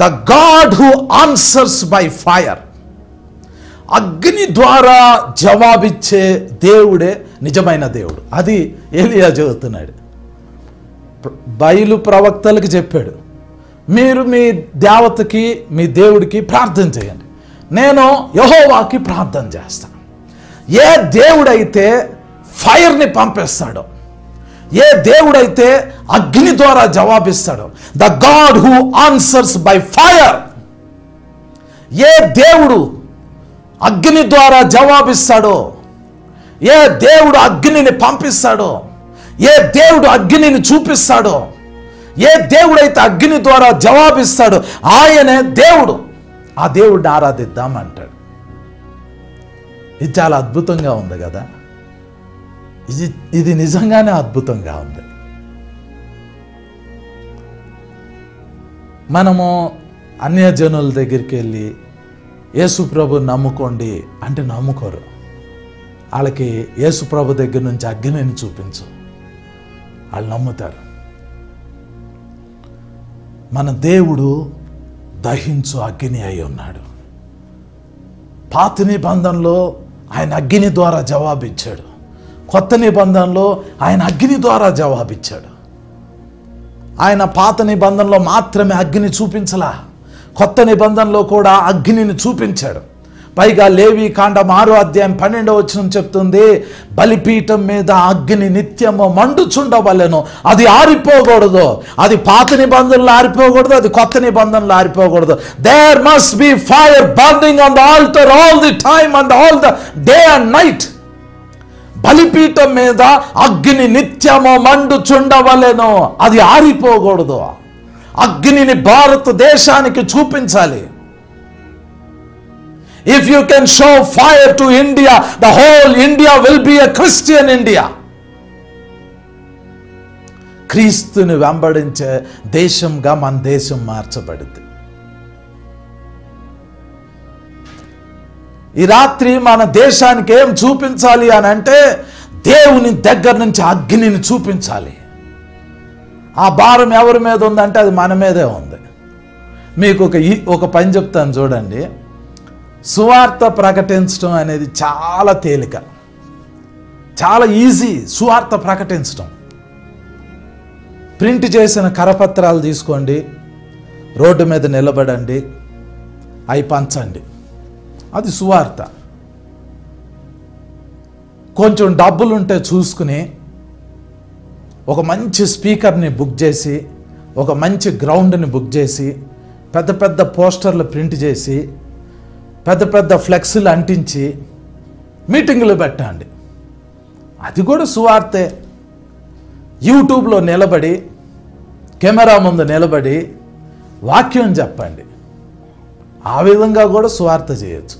the God who answers by fire. అగ్ని ద్వారా జవాబిచ్చే దేవుడే నిజమైన దేవుడు. అది ఏలియా చెబుతున్నాడు. బయలు ప్రవక్తలకు చెప్పాడు, మీరు మీ దేవతకి మీ దేవుడికి ప్రార్థన చేయండి, నేను యెహోవాకి ప్రార్థన చేస్తాను. ఏ దేవుడైతే ఫైర్ని పంపిస్తాడో, ఏ దేవుడైతే అగ్ని ద్వారా జవాబిస్తాడో, the God who answers by fire, ఏ దేవుడు అగ్ని ద్వారా జవాబిస్తాడో, ఏ దేవుడు అగ్నిని పంపిస్తాడో, ఏ దేవుడు అగ్నిని చూపిస్తాడో, ఏ దేవుడైతే అగ్ని ద్వారా జవాబిస్తాడో ఆయనే దేవుడు. ఆ దేవుడిని ఆరాధిద్దామంటాడు. ఇది చాలా అద్భుతంగా ఉంది కదా. ఇది నిజంగానే అద్భుతంగా ఉంది. మనము అన్యజనుల దగ్గరికి వెళ్ళి యేసు ప్రభు నమ్ముకోండి అంటే నమ్ముకోరు. వాళ్ళకి యేసు ప్రభు దగ్గర నుంచి అగ్నిని చూపించు, వాళ్ళు నమ్ముతారు. మన దేవుడు దహించు అగ్ని అయి ఉన్నాడు. పాత నిబంధనలో ఆయన అగ్ని ద్వారా జవాబిచ్చాడు, కొత్త నిబంధనలో ఆయన అగ్ని ద్వారా జవాబిచ్చాడు. ఆయన పాత నిబంధనలో మాత్రమే అగ్ని చూపించలా, కొత్త నిబంధనలో కూడా అగ్నిని చూపించాడు. పైగా లేవి కాండం 6:12 చెప్తుంది, బలిపీఠం మీద అగ్ని నిత్యము మండుచుండవలెను, అది ఆరిపోకూడదు. అది పాత నిబంధనలు ఆరిపోకూడదు, అది కొత్త నిబంధనలు ఆరిపోకూడదు. There must be fire burning on the altar all the time and all the day and night. బలిపీఠం మీద అగ్ని నిత్యము మండుచుండవలెను, అది ఆరిపోకూడదు. అగ్నిని భారతదేశానికి చూపించాలి. If you can show fire to India, the whole India will be a Christian India. క్రీస్తుని వెంబడించే దేశంగా మన దేశం మార్చబడింది. ఈ రాత్రి మన దేశానికి ఏం చూపించాలి అని అంటే, దేవుని దగ్గర నుంచి అగ్నిని చూపించాలి. ఆ భారం ఎవరి మీద ఉందంటే అది మన మీదే ఉంది. మీకు ఒక పని చెప్తాను చూడండి. సువార్త ప్రకటించడం అనేది చాలా తేలిక, చాలా ఈజీ. సువార్త ప్రకటించడం, ప్రింట్ చేసిన కరపత్రాలు తీసుకోండి, రోడ్డు మీద నిలబడండి, అవి పంచండి, అది సువార్త. కొంచెం డబ్బులుంటే చూసుకుని ఒక మంచి స్పీకర్ని బుక్ చేసి, ఒక మంచి గ్రౌండ్ని బుక్ చేసి, పెద్ద పెద్ద పోస్టర్లు ప్రింట్ చేసి, పెద్ద పెద్ద ఫ్లెక్స్లు అంటించి మీటింగులు పెట్టండి, అది కూడా సువార్తే. యూట్యూబ్లో నిలబడి, కెమెరా ముందు నిలబడి వాక్యం చెప్పండి, ఆ విధంగా కూడా సువార్త చేయొచ్చు.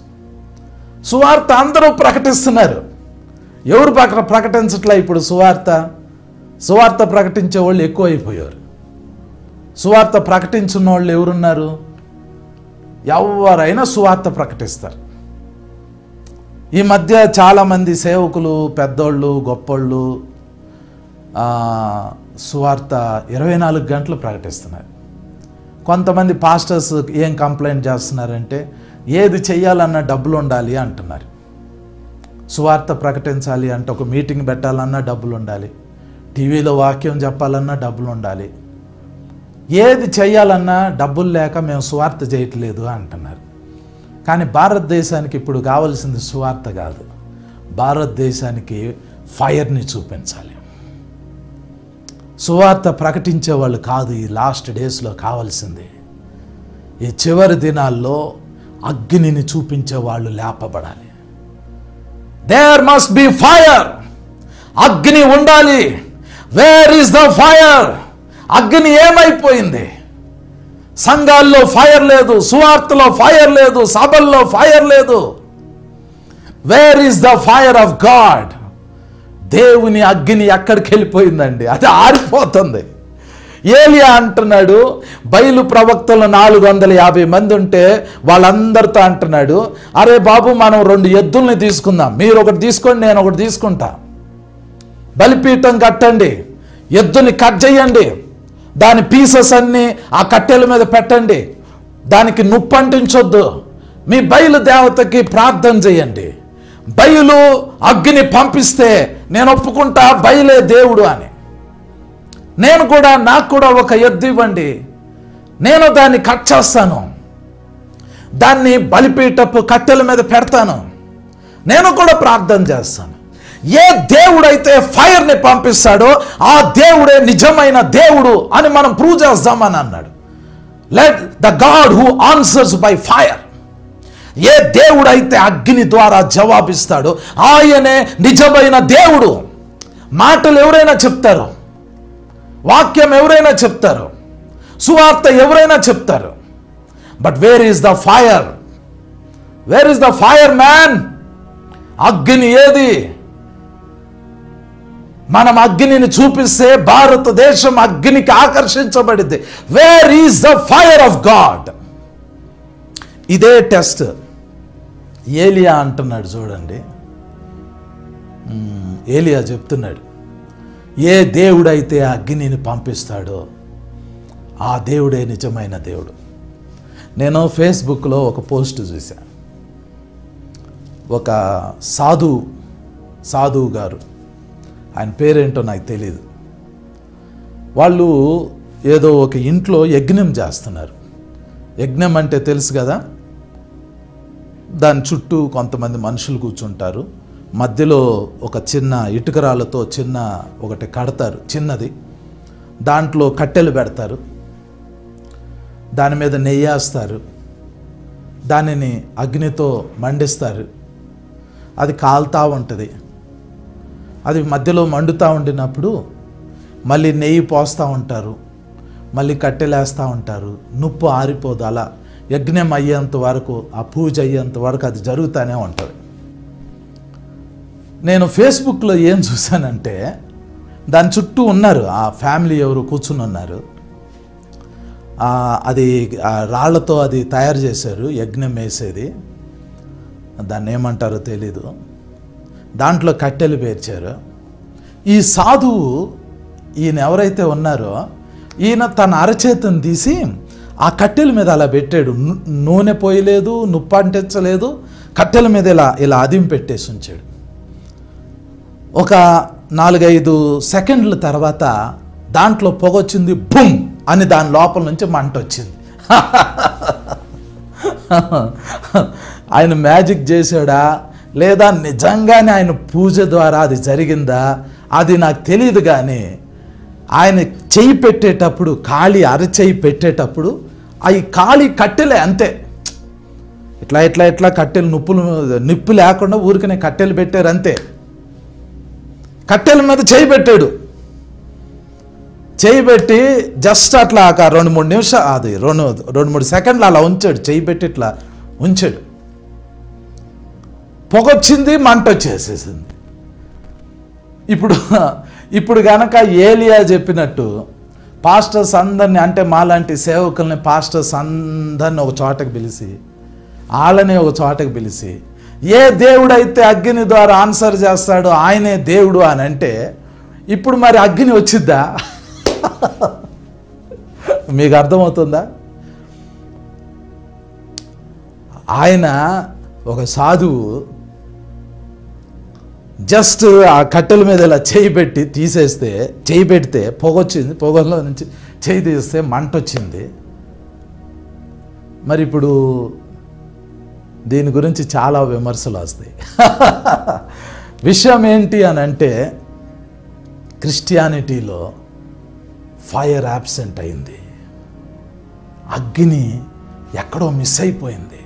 సువార్త అందరూ ప్రకటిస్తున్నారు, ఎవరు ప్రకటించట్లే ఇప్పుడు సువార్త ప్రకటించే వాళ్ళు ఎక్కువైపోయారు. సువార్త ప్రకటించిన వాళ్ళు ఎవరున్నారు? ఎవరైనా సువార్త ప్రకటిస్తారు. ఈ మధ్య చాలామంది సేవకులు, పెద్దోళ్ళు, గొప్పోళ్ళు సువార్త 24 గంటలు ప్రకటిస్తున్నారు. కొంతమంది పాస్టర్స్ ఏం కంప్లైంట్ చేస్తున్నారంటే, ఏది చెయ్యాలన్నా డబ్బులు ఉండాలి అంటున్నారు. సువార్త ప్రకటించాలి అంటే ఒక మీటింగ్ పెట్టాలన్నా డబ్బులు ఉండాలి, టీవీలో వాక్యం చెప్పాలన్నా డబ్బులు ఉండాలి, ఏది చేయాలన్నా డబ్బులు లేక మేము సువార్త చేయట్లేదు అంటున్నారు. కానీ భారతదేశానికి ఇప్పుడు కావాల్సింది సువార్త కాదు, భారతదేశానికి ఫైర్ని చూపించాలి. సువార్త ప్రకటించే వాళ్ళు కాదు ఈ లాస్ట్ డేస్లో కావాల్సింది. ఈ చివరి దినాల్లో అగ్నిని చూపించే వాళ్ళు లేపబడాలి. దేర్ మస్ట్ బి ఫైర్, అగ్ని ఉండాలి. Wear is the fire? అగ్ని ఏమైపోయింది? సంఘాల్లో ఫైర్ లేదు, సువార్తలో ఫైర్ లేదు, సభల్లో ఫైర్ లేదు. Wear is the fire of God? దేవుని అగ్ని ఎక్కడికి వెళ్ళిపోయిందండి? అది ఆరిపోతుంది. ఏలియా అంటున్నాడు, బయలు ప్రవక్తలు 450 మంది ఉంటే వాళ్ళందరితో అంటున్నాడు, అరే బాబు మనం 2 ఎద్దుల్ని తీసుకుందాం, మీరు ఒకటి తీసుకోండి, నేను ఒకటి తీసుకుంటా, బలిపీఠం కట్టండి, ఎద్దుని కట్ చేయండి, దాని పీసెస్ అన్నీ ఆ కట్టెల మీద పెట్టండి, దానికి నుప్పు అంటించొద్దు, మీ బయలు దేవతకి ప్రార్థన చేయండి. బయలు అగ్ని పంపిస్తే నేను ఒప్పుకుంటా బయలే దేవుడు అని. నేను కూడా, నాకు కూడా ఒక ఎద్దు ఇవ్వండి, నేను దాన్ని కట్ చేస్తాను, దాన్ని బలిపీటపు కట్టెల మీద పెడతాను, నేను కూడా ప్రార్థన చేస్తాను. ఏ దేవుడైతే ఫైర్ని పంపిస్తాడో ఆ దేవుడే నిజమైన దేవుడు అని మనం ప్రూవ్ చేద్దామని అన్నాడు. Let the God who answers by fire. ఏ దేవుడైతే అగ్ని ద్వారా జవాబిస్తాడో ఆయనే నిజమైన దేవుడు. మాటలు ఎవరైనా చెప్తారు, వాక్యం ఎవరైనా చెప్తారు, సువార్త ఎవరైనా చెప్తారు, but where is the fire? Where is the fire man? అగ్ని ఏది? మనం అగ్నిని చూపిస్తే భారతదేశం అగ్నికి ఆకర్షించబడింది. Where is the fire of God? ఇదే టెస్ట్ ఏలియా అంటున్నాడు చూడండి. ఏలియా చెప్తున్నాడు, ఏ దేవుడైతే అగ్నిని పంపిస్తాడో ఆ దేవుడే నిజమైన దేవుడు. నేను ఫేస్బుక్లో ఒక పోస్ట్ చూశాను. ఒక సాధువు గారు, ఆయన పేరేంటో నాకు తెలియదు, వాళ్ళు ఏదో ఒక ఇంట్లో యజ్ఞం చేస్తున్నారు. యజ్ఞం అంటే తెలుసు కదా, దాని చుట్టూ కొంతమంది మనుషులు కూర్చుంటారు, మధ్యలో ఒక చిన్న ఇటుకరాళ్ళతో చిన్న ఒకటి కడతారు చిన్నది, దాంట్లో కట్టెలు పెడతారు, దాని మీద నెయ్యేస్తారు, దానిని అగ్నితో మండిస్తారు, అది కాలుతూ ఉంటుంది. అది మధ్యలో మండుతూ ఉండినప్పుడు మళ్ళీ నెయ్యి పోస్తూ ఉంటారు, మళ్ళీ కట్టెలేస్తూ ఉంటారు, నుప్పు ఆరిపోదు. అలా యజ్ఞం అయ్యేంత వరకు, ఆ పూజ అయ్యేంత వరకు అది జరుగుతూనే ఉంటుంది. నేను ఫేస్బుక్లో ఏం చూశానంటే, దాని చుట్టూ ఉన్నారు, ఆ ఫ్యామిలీ ఎవరు కూర్చుని ఉన్నారు, అది రాళ్లతో అది తయారు చేశారు, యజ్ఞం వేసేది, దాన్ని ఏమంటారో తెలీదు, దాంట్లో కట్టెలు పేర్చారు. ఈ సాధువు, ఈయన ఎవరైతే ఉన్నారో ఈయన తన అరచేతిని తీసి ఆ కట్టెల మీద అలా పెట్టాడు. నూనె పోయలేదు, నుప్పు అంటించలేదు, కట్టెల మీద ఇలా అదిం పెట్టేసి ఉంచాడు. ఒక 4-5 సెకండ్ల తర్వాత దాంట్లో పొగొచ్చింది, బుమ్ అని దాని లోపల నుంచి మంట వచ్చింది. ఆయన మ్యాజిక్ చేశాడా లేదా నిజంగానే ఆయన పూజ ద్వారా అది జరిగిందా అది నాకు తెలియదు. కానీ ఆయన చెయ్యి పెట్టేటప్పుడు, ఖాళీ అరచెయ్యి పెట్టేటప్పుడు అవి ఖాళీ కట్టెలే అంతే, ఇట్లా కట్టెలు నిప్పు లేకుండా ఊరికనే కట్టెలు పెట్టారు అంతే. కట్టెల మీద చేయి పెట్టాడు, చేయి పెట్టి జస్ట్ అట్లా 2-3 నిమిషాలు, అది 2-3 సెకండ్లు అలా ఉంచాడు, చేయి పెట్టి ఇట్లా ఉంచాడు, పొగొచ్చింది, మంట వచ్చేసేసింది. ఇప్పుడు కనుక ఏలియా చెప్పినట్టు పాస్టర్స్ అందరిని, అంటే మాలాంటి సేవకుల్ని పాస్టర్స్ అందరిని ఒక చోటకి పిలిచి, వాళ్ళని ఒక చోటకి పిలిచి, ఏ దేవుడైతే అగ్ని ద్వారా ఆన్సర్ చేస్తాడో ఆయనే దేవుడు అని అంటే, ఇప్పుడు మరి అగ్ని వచ్చిద్దా? మీకు అర్థమవుతుందా? ఆయన ఒక సాధువు జస్ట్ ఆ కట్టెల మీద ఇలా చేయి పెట్టి తీసేస్తే, చేయి పెడితే పొగొచ్చింది, పొగల్లో నుంచి చేయి తీస్తే మంట వచ్చింది. మరి ఇప్పుడు దీని గురించి చాలా విమర్శలు వస్తాయి. విషయం ఏంటి అని అంటే, క్రిస్టియానిటీలో ఫైర్ యాబ్సెంట్ అయింది, అగ్ని ఎక్కడో మిస్ అయిపోయింది.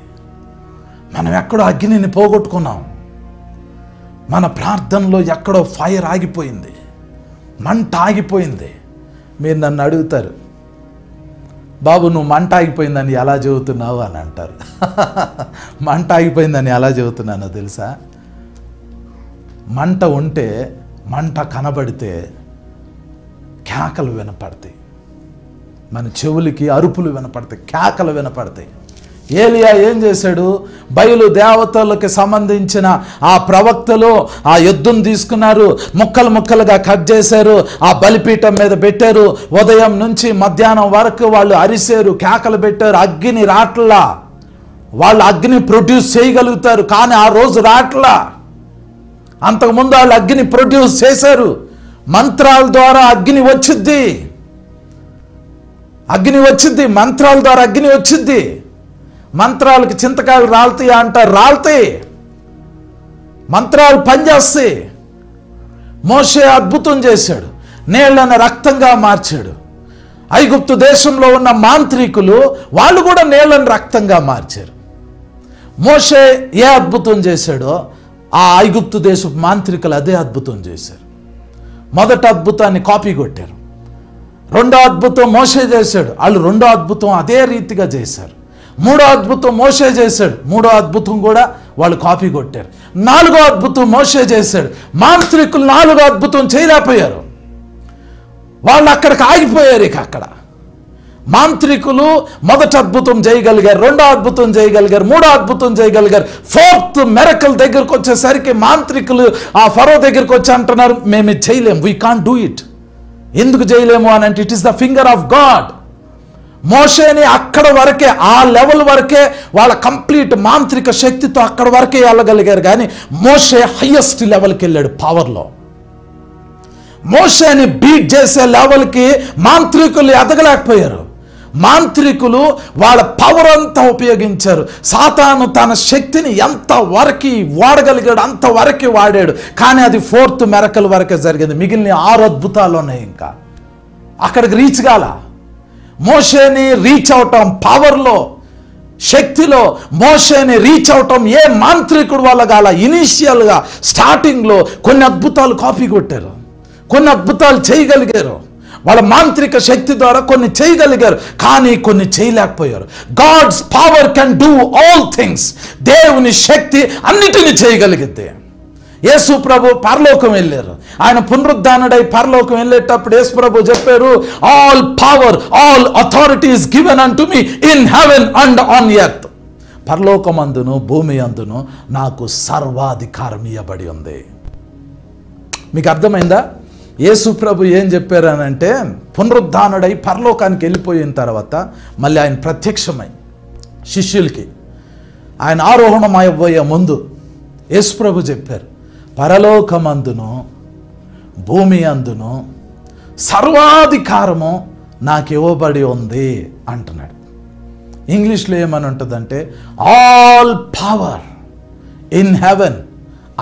మనం ఎక్కడో అగ్నిని పోగొట్టుకున్నాం, మన ప్రార్థనలో ఎక్కడో ఫైర్ ఆగిపోయింది, మంట ఆగిపోయింది. మీరు నన్ను అడుగుతారు, బాబు నువ్వు మంట ఆగిపోయిందని ఎలా చెబుతున్నావు అని అంటారు. మంట ఆగిపోయిందని ఎలా చెబుతున్నానో తెలుసా? మంట ఉంటే, మంట కనబడితే కేకలు వినపడతాయి, మన చెవులకి అరుపులు వినపడతాయి, కేకలు వినపడతాయి. ఏలియా ఏం చేశాడు? బయలు దేవతలకు సంబంధించిన ఆ ప్రవక్తలు ఆ ఎద్దును తీసుకున్నారు, ముక్కలు ముక్కలుగా కట్ చేశారు, ఆ బలిపీఠం మీద పెట్టారు. ఉదయం నుంచి మధ్యాహ్నం వరకు వాళ్ళు అరిశారు, కేకలు పెట్టారు, అగ్ని రాట్లా. వాళ్ళు అగ్ని ప్రొడ్యూస్ చేయగలుగుతారు, కానీ ఆ రోజు రాట్లా. అంతకుముందు వాళ్ళు అగ్ని ప్రొడ్యూస్ చేశారు. మంత్రాల ద్వారా అగ్ని వచ్చిద్ది, మంత్రాల ద్వారా అగ్ని వచ్చిద్ది. మంత్రాలకి చింతకాయలు రాలుతాయా అంటారు, రాలుతాయి. మంత్రాలు పనిచేస్తాయి. మోషే అద్భుతం చేశాడు, నీళ్లను రక్తంగా మార్చాడు. ఐగుప్తు దేశంలో ఉన్న మాంత్రికులు వాళ్ళు కూడా నీళ్లను రక్తంగా మార్చారు. మోషే ఏ అద్భుతం చేశాడో ఆ ఐగుప్తు దేశపు మాంత్రికులు అదే అద్భుతం చేశారు. మొదటి అద్భుతాన్ని కాపీ కొట్టారు. రెండో అద్భుతం మోషే చేశాడు, వాళ్ళు రెండో అద్భుతం అదే రీతిగా చేశారు. మూడో అద్భుతం మోషే చేశాడు, మూడో అద్భుతం కూడా వాళ్ళు కాపీ కొట్టారు. నాలుగో అద్భుతం మోషే చేశాడు, మాంత్రికులు నాలుగో అద్భుతం చేయలేకపోయారు. వాళ్ళు అక్కడికి ఆగిపోయారు. ఇక అక్కడ మాంత్రికులు మొదటి అద్భుతం చేయగలిగారు, రెండో అద్భుతం చేయగలిగారు, మూడో అద్భుతం చేయగలిగారు. ఫోర్త్ మిరకల్ దగ్గరకు వచ్చేసరికి మాంత్రికులు ఆ ఫరో దగ్గరకు వచ్చి అంటున్నారు, మేము ఇది చేయలేము, వీ కాంట్ డూ ఇట్. ఎందుకు చేయలేము అని అంటే, it is the finger of God. మోషేని అక్కడ వరకే, ఆ లెవెల్ వరకే వాళ్ళ కంప్లీట్ మాంత్రిక శక్తితో అక్కడ వరకే వెళ్ళగలిగారు. కానీ మోషే హైయెస్ట్ లెవెల్కి వెళ్ళాడు పవర్లో. మోషేని బీట్ చేసే లెవెల్కి మాంత్రికులు ఎదగలేకపోయారు. మాంత్రికులు వాళ్ళ పవర్ అంతా ఉపయోగించారు. సాతాను తన శక్తిని ఎంత వరకు వాడగలిగాడు అంతవరకు వాడాడు. కానీ అది ఫోర్త్ మిరకల్ వరకే జరిగింది. మిగిలిన 6 అద్భుతాలు ఉన్నాయి. ఇంకా అక్కడికి రీచ్ కాల. మోషేని రీచ్ అవటం పవర్లో, శక్తిలో మోషేని రీచ్ అవటం ఏ మాంత్రికుడు వల్ల కాల. ఇనీషియల్గా స్టార్టింగ్లో కొన్ని అద్భుతాలు కాపీ కొట్టారు, కొన్ని అద్భుతాలు చేయగలిగారు. వాళ్ళ మాంత్రిక శక్తి ద్వారా కొన్ని చేయగలిగారు, కానీ కొన్ని చేయలేకపోయారు. God's power can do all things. దేవుని శక్తి అన్నిటినీ చేయగలిగిద్ది. యేసు ప్రభు పరలోకం వెళ్ళారు. ఆయన పునరుద్ధానుడై పరలోకం వెళ్ళేటప్పుడు యేసు ప్రభు చెప్పారు, all power, all authority is given unto me in heaven and on earth. పరలోకమందును భూమి అందును నాకు సర్వాధికారం ఇవ్వబడి ఉంది. మీకు అర్థమైందా? యేసు ప్రభు ఏం చెప్పారనంటే, పునరుద్ధానుడై పరలోకానికి వెళ్ళిపోయిన తర్వాత మళ్ళీ ఆయన ప్రత్యక్షమై శిష్యులకి ఆయన ఆరోహణమైపోయే ముందు యేసు ప్రభు చెప్పారు, పరలోకమందును భూమి అందును సర్వాధికారము నాకు ఇవ్వబడి ఉంది అంటున్నాడు. ఇంగ్లీష్లో ఏమని ఉంటుందంటే, all power in heaven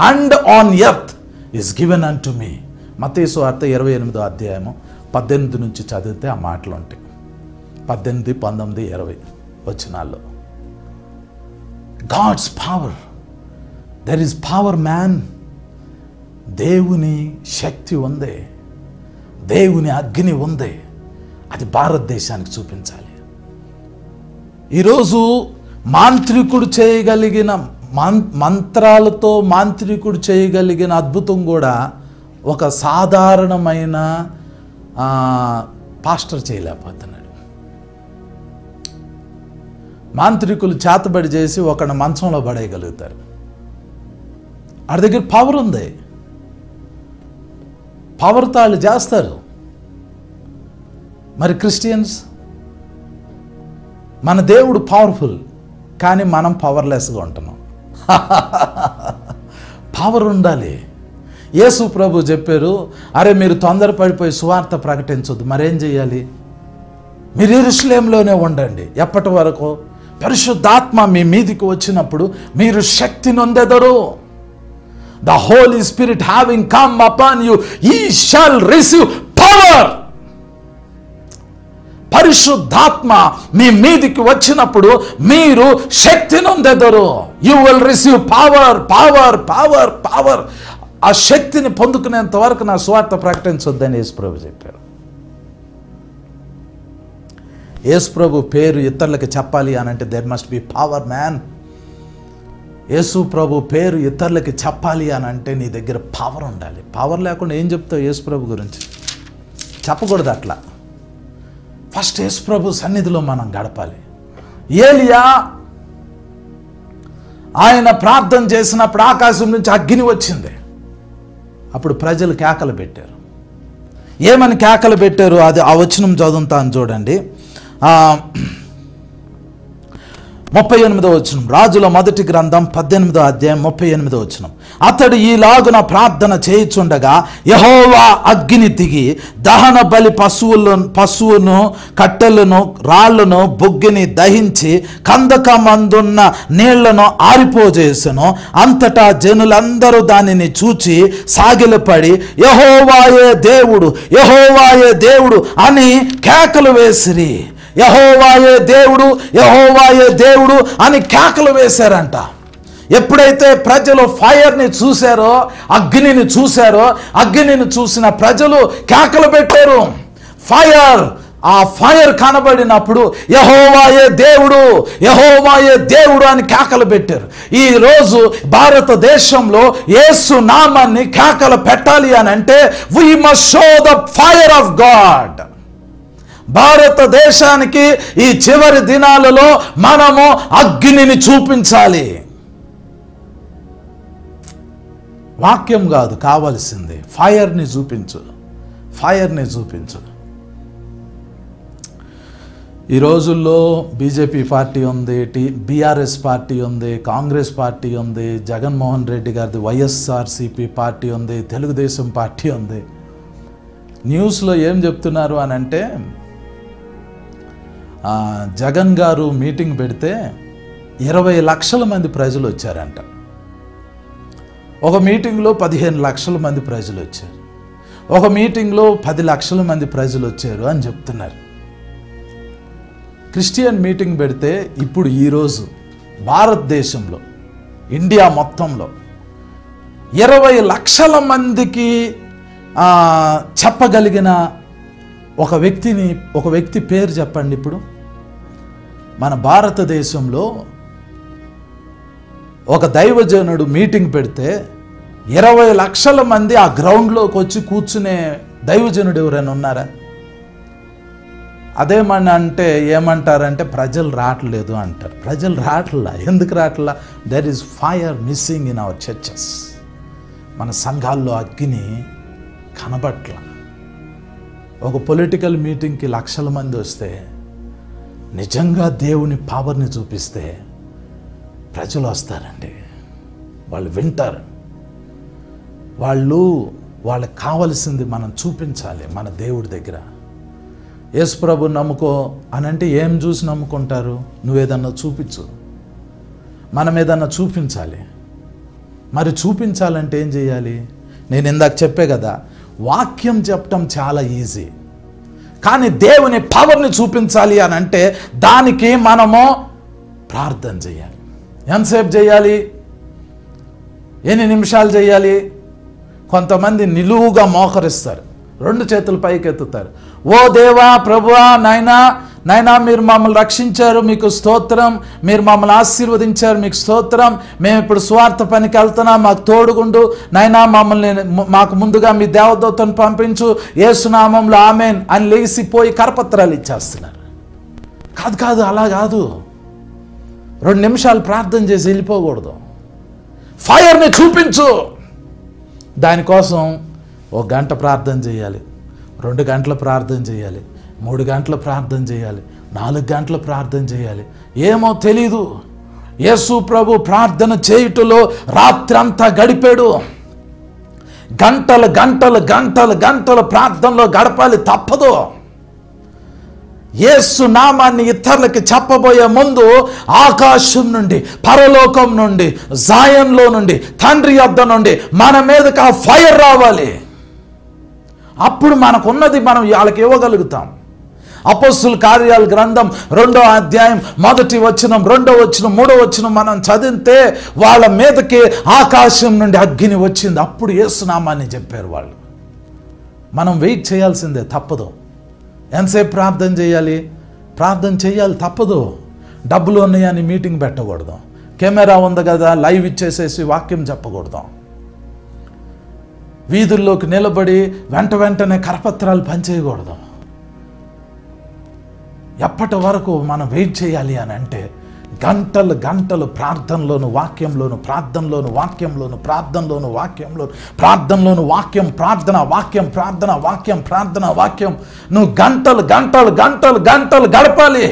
and on earth is given unto me. మత్తయి సువార్త 28వ అధ్యాయము 18 నుంచి చదివితే ఆ మాటలు ఉంటాయి. 18, 19, 20 వచనాల్లో God's power, there is power man. దేవుని శక్తి ఉంది, దేవుని అగ్ని ఉంది. అది భారతదేశానికి చూపించాలి. ఈరోజు మాంత్రికుడు చేయగలిగిన మంత్రాలతో మాంత్రికుడు చేయగలిగిన అద్భుతం కూడా ఒక సాధారణమైన పాస్టర్ చేయలేకపోతున్నాడు. మాంత్రికులు చేతబడి చేసి ఒకడు మంచంలో పడేయగలుగుతారు. వాడి దగ్గర పవర్ ఉంది, పవర్తో వాళ్ళు చేస్తారు. మరి క్రిస్టియన్స్, మన దేవుడు పవర్ఫుల్, కానీ మనం పవర్లెస్గా ఉంటున్నాం. పవర్ ఉండాలి. యేసు ప్రభు చెప్పారు, అరే మీరు తొందరపడిపోయి సువార్త ప్రకటించొద్దు. మరేం చేయాలి? మీరు యెరూషలేములోనే ఉండండి. ఎప్పటి వరకు? పరిశుద్ధాత్మ మీ మీదికి వచ్చినప్పుడు మీరు శక్తి నొందెదరు. The Holy Spirit having come upon you, ye shall receive power. పరిశుద్ధాత్మ మీ మీదికి వచ్చినప్పుడు మీరు శక్తి నొందెదరు. You will receive power, power, power, power. ఆ శక్తిని పొందుకునేంత వరకు నా సువార్త ప్రకటించొద్దని యేసు ప్రభు చెప్పారు. యేసు ప్రభు పేరు ఇతరులకు చెప్పాలి అని అంటే there must be power man. Yesu ప్రభు పేరు ఇతరులకి చెప్పాలి అని అంటే నీ దగ్గర పవర్ ఉండాలి. పవర్ లేకుండా ఏం చెప్తావు యేసు ప్రభు గురించి? చెప్పకూడదు అట్లా. ఫస్ట్ యేసు ప్రభు సన్నిధిలో మనం గడపాలి. ఏలియా ఆయన ప్రార్థన చేసినప్పుడు ఆకాశం నుంచి అగ్ని వచ్చింది. అప్పుడు ప్రజలు కేకలు పెట్టారు. ఏమని కేకలు పెట్టారు? అది ఆ వచనం చదువుతాను చూడండి. 38వ వచనం, రాజుల మొదటి గ్రంథం 18వ అధ్యాయం 38వ వచనం. అతడు ఈలాగున ప్రార్థన చేయుచుండగా యెహోవా అగ్ని దిగి దహన బలి పశువును కట్టెలను రాళ్లను బొగ్గిని దహించి కందకమందున్న నీళ్లను ఆరిపోజేసెను. అంతటా జనులందరూ దానిని చూచి సాగిలపడి యెహోవాయే దేవుడు, యెహోవాయే దేవుడు అని కేకలు వేసిరి. యెహోవాయే దేవుడు, యెహోవాయే దేవుడు అని కేకలు వేశారంట. ఎప్పుడైతే ప్రజలు ఫైర్ని చూశారో, అగ్నిని చూశారో, అగ్నిని చూసిన ప్రజలు కేకలు పెట్టారు. ఫైర్, ఆ ఫైర్ కనబడినప్పుడు యెహోవాయే దేవుడు, యెహోవాయే దేవుడు అని కేకలు పెట్టారు. ఈరోజు భారతదేశంలో యేసు నామాన్ని కేకలు పెట్టాలి అని అంటే we must show the fire of God. భారతదేశానికి ఈ చివరి దినాలలో మనము అగ్నిని చూపించాలి. వాక్యం కాదు కావాల్సింది, ఫైర్ని చూపించు, ఫైర్ని చూపించు. ఈ రోజుల్లో బీజేపీ పార్టీ ఉంది, బీఆర్ఎస్ పార్టీ ఉంది, కాంగ్రెస్ పార్టీ ఉంది, జగన్మోహన్ రెడ్డి గారిది వైఎస్ఆర్సీపీ పార్టీ ఉంది, తెలుగుదేశం పార్టీ ఉంది. న్యూస్లో ఏం చెప్తున్నారు అని అంటే, జగన్ గారు మీటింగ్ పెడితే 20 లక్షల మంది ప్రజలు వచ్చారంట. ఒక మీటింగ్లో 15 లక్షల మంది ప్రజలు వచ్చారు, ఒక మీటింగ్లో 10 లక్షల మంది ప్రజలు వచ్చారు అని చెప్తున్నారు. క్రిస్టియన్ మీటింగ్ పెడితే ఇప్పుడు ఈరోజు భారతదేశంలో, ఇండియా మొత్తంలో 20 లక్షల మందికి చెప్పగలిగిన ఒక వ్యక్తి పేరు చెప్పండి. ఇప్పుడు మన భారతదేశంలో ఒక దైవజనుడు మీటింగ్ పెడితే 20 లక్షల మంది ఆ గ్రౌండ్లోకి వచ్చి కూర్చునే దైవజనుడు ఎవరైనా ఉన్నారా? అదేమన్నా ఏమంటారంటే ప్రజలు రావట్లేదు అంటారు. ప్రజలు రావట్లా. ఎందుకు రావట్లా? There is fire missing in our churches. మన సంఘాల్లో అగ్ని కనబట్ల. ఒక పొలిటికల్ మీటింగ్కి లక్షల మంది వస్తే, నిజంగా దేవుని పవర్ని చూపిస్తే ప్రజలు వస్తారండి. వాళ్ళు వింటారు. వాళ్ళకి కావలసింది మనం చూపించాలి. మన దేవుడి దగ్గర యేసు ప్రభు నమ్ముకో అని అంటే ఏం చూసి నమ్ముకుంటారు? నువ్వేదన్నా చూపించు, మనం ఏదన్నా చూపించాలి. మరి చూపించాలంటే ఏం చేయాలి? నేను ఇందాక చెప్పే కదా, వాక్యం చెప్పటం చాలా ఈజీ, కానీ దేవుని పవర్ని చూపించాలి అని అంటే దానికి మనము ప్రార్థన చేయాలి. ఎంతసేపు చేయాలి? ఎన్ని నిమిషాలు చేయాలి? కొంతమంది నిలువుగా మోకరిస్తారు, 2 చేతులు పైకి ఎత్తుతారు. ఓ దేవా, ప్రభువా, నాయనా మీరు మమ్మల్ని రక్షించారు, మీకు స్తోత్రం. మీరు మమ్మల్ని ఆశీర్వదించారు, మీకు స్తోత్రం. మేము ఇప్పుడు స్వార్థ పనికి వెళ్తున్నాం, మాకు తోడుగుండు నాయనా. మాకు ముందుగా మీ దేవదూతను పంపించు, యేసునామంలో ఆమేన్ అని లేచిపోయి కరపత్రాలు ఇచ్చేస్తున్నారు. కాదు, అలా కాదు. 2 నిమిషాలు ప్రార్థన చేసి వెళ్ళిపోకూడదు. ఫైర్ని చూపించు. దానికోసం 1 గంట ప్రార్థన చేయాలి, 2 గంటల ప్రార్థన చేయాలి, 3 గంటల ప్రార్థన చేయాలి, 4 గంటల ప్రార్థన చేయాలి. ఏమో తెలీదు. యేసు ప్రభు ప్రార్థన చేయుటలో రాత్రంతా గడిపాడు. గంటలు ప్రార్థనలో గడపాలి, తప్పదు. యేసు నామాన్ని ఇతరులకి చెప్పబోయే ముందు ఆకాశం నుండి, పరలోకం నుండి, జాయన్లో నుండి, తండ్రి యొద్ద నుండి మన మీదకి ఆ ఫైర్ రావాలి. అప్పుడు మనకున్నది మనం వాళ్ళకి ఇవ్వగలుగుతాం. అపోస్తుల కార్యాల గ్రంథం 2వ అధ్యాయం 1వ వచనం, 2వ వచనం, 3వ వచనం మనం చదివితే వాళ్ళ మీదకి ఆకాశం నుండి అగ్ని వచ్చింది. అప్పుడు యేసునామాన్ని చెప్పారు వాళ్ళు. మనం వెయిట్ చేయాల్సిందే, తప్పదు. ఎంతసేపు ప్రార్థన చేయాలి? ప్రార్థన చేయాలి, తప్పదు. డబ్బులు ఉన్నాయని మీటింగ్ పెట్టకూడదు. కెమెరా ఉంది కదా లైవ్ ఇచ్చేసేసి వాక్యం చెప్పకూడదు. వీధుల్లోకి నిలబడి వెంటనే కరపత్రాలు పనిచేయకూడదు. ఎప్పటి వరకు మనం వెయిట్ చేయాలి అని అంటే గంటలు ప్రార్థనలోను వాక్యంలోను, ప్రార్థనలోను వాక్యంలోను, ప్రార్థనలోను వాక్యంలోను, ప్రార్థనలోను వాక్యం, ప్రార్థన వాక్యం, ప్రార్థన వాక్యం, ప్రార్థన వాక్యం. నువ్వు గంటలు గడపాలి.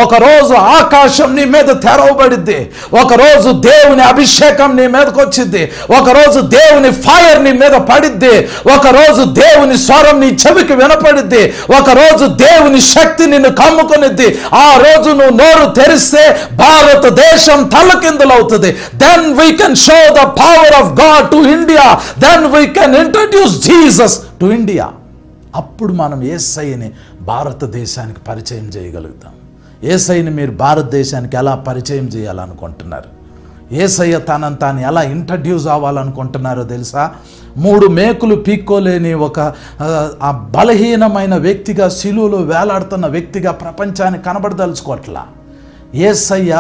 ఒకరోజు ఆకాశం నీ మీద తెరవబడిద్ది, ఒకరోజు దేవుని అభిషేకం నీ మీదకి వచ్చింది, ఒకరోజు దేవుని ఫైర్ నీ మీద పడిద్ది, ఒకరోజు దేవుని స్వరం నీ చెవికి వినపడిద్ది, ఒకరోజు దేవుని శక్తి నిన్ను కమ్ముకొనిద్ది. ఆ రోజు నువ్వు నోరు తెరిస్తే భారతదేశం తలకిందులవుతుంది. Then we can show the power of God to India, then we can introduce Jesus to India. అప్పుడు మనం యేసయ్యని భారతదేశానికి పరిచయం చేయగలుగుతాం. యేసయ్యని మీరు భారతదేశానికి ఎలా పరిచయం చేయాలనుకుంటున్నారు? యేసయ్య తనని తాను ఎలా ఇంట్రడ్యూస్ అవ్వాలనుకుంటున్నారో తెలుసా? 3 మేకులు పీక్కోలేని ఒక బలహీనమైన వ్యక్తిగా, శిలువలో వేలాడుతున్న వ్యక్తిగా ప్రపంచానికి కనబడదలుచుకోవట్లా. యేసయ్య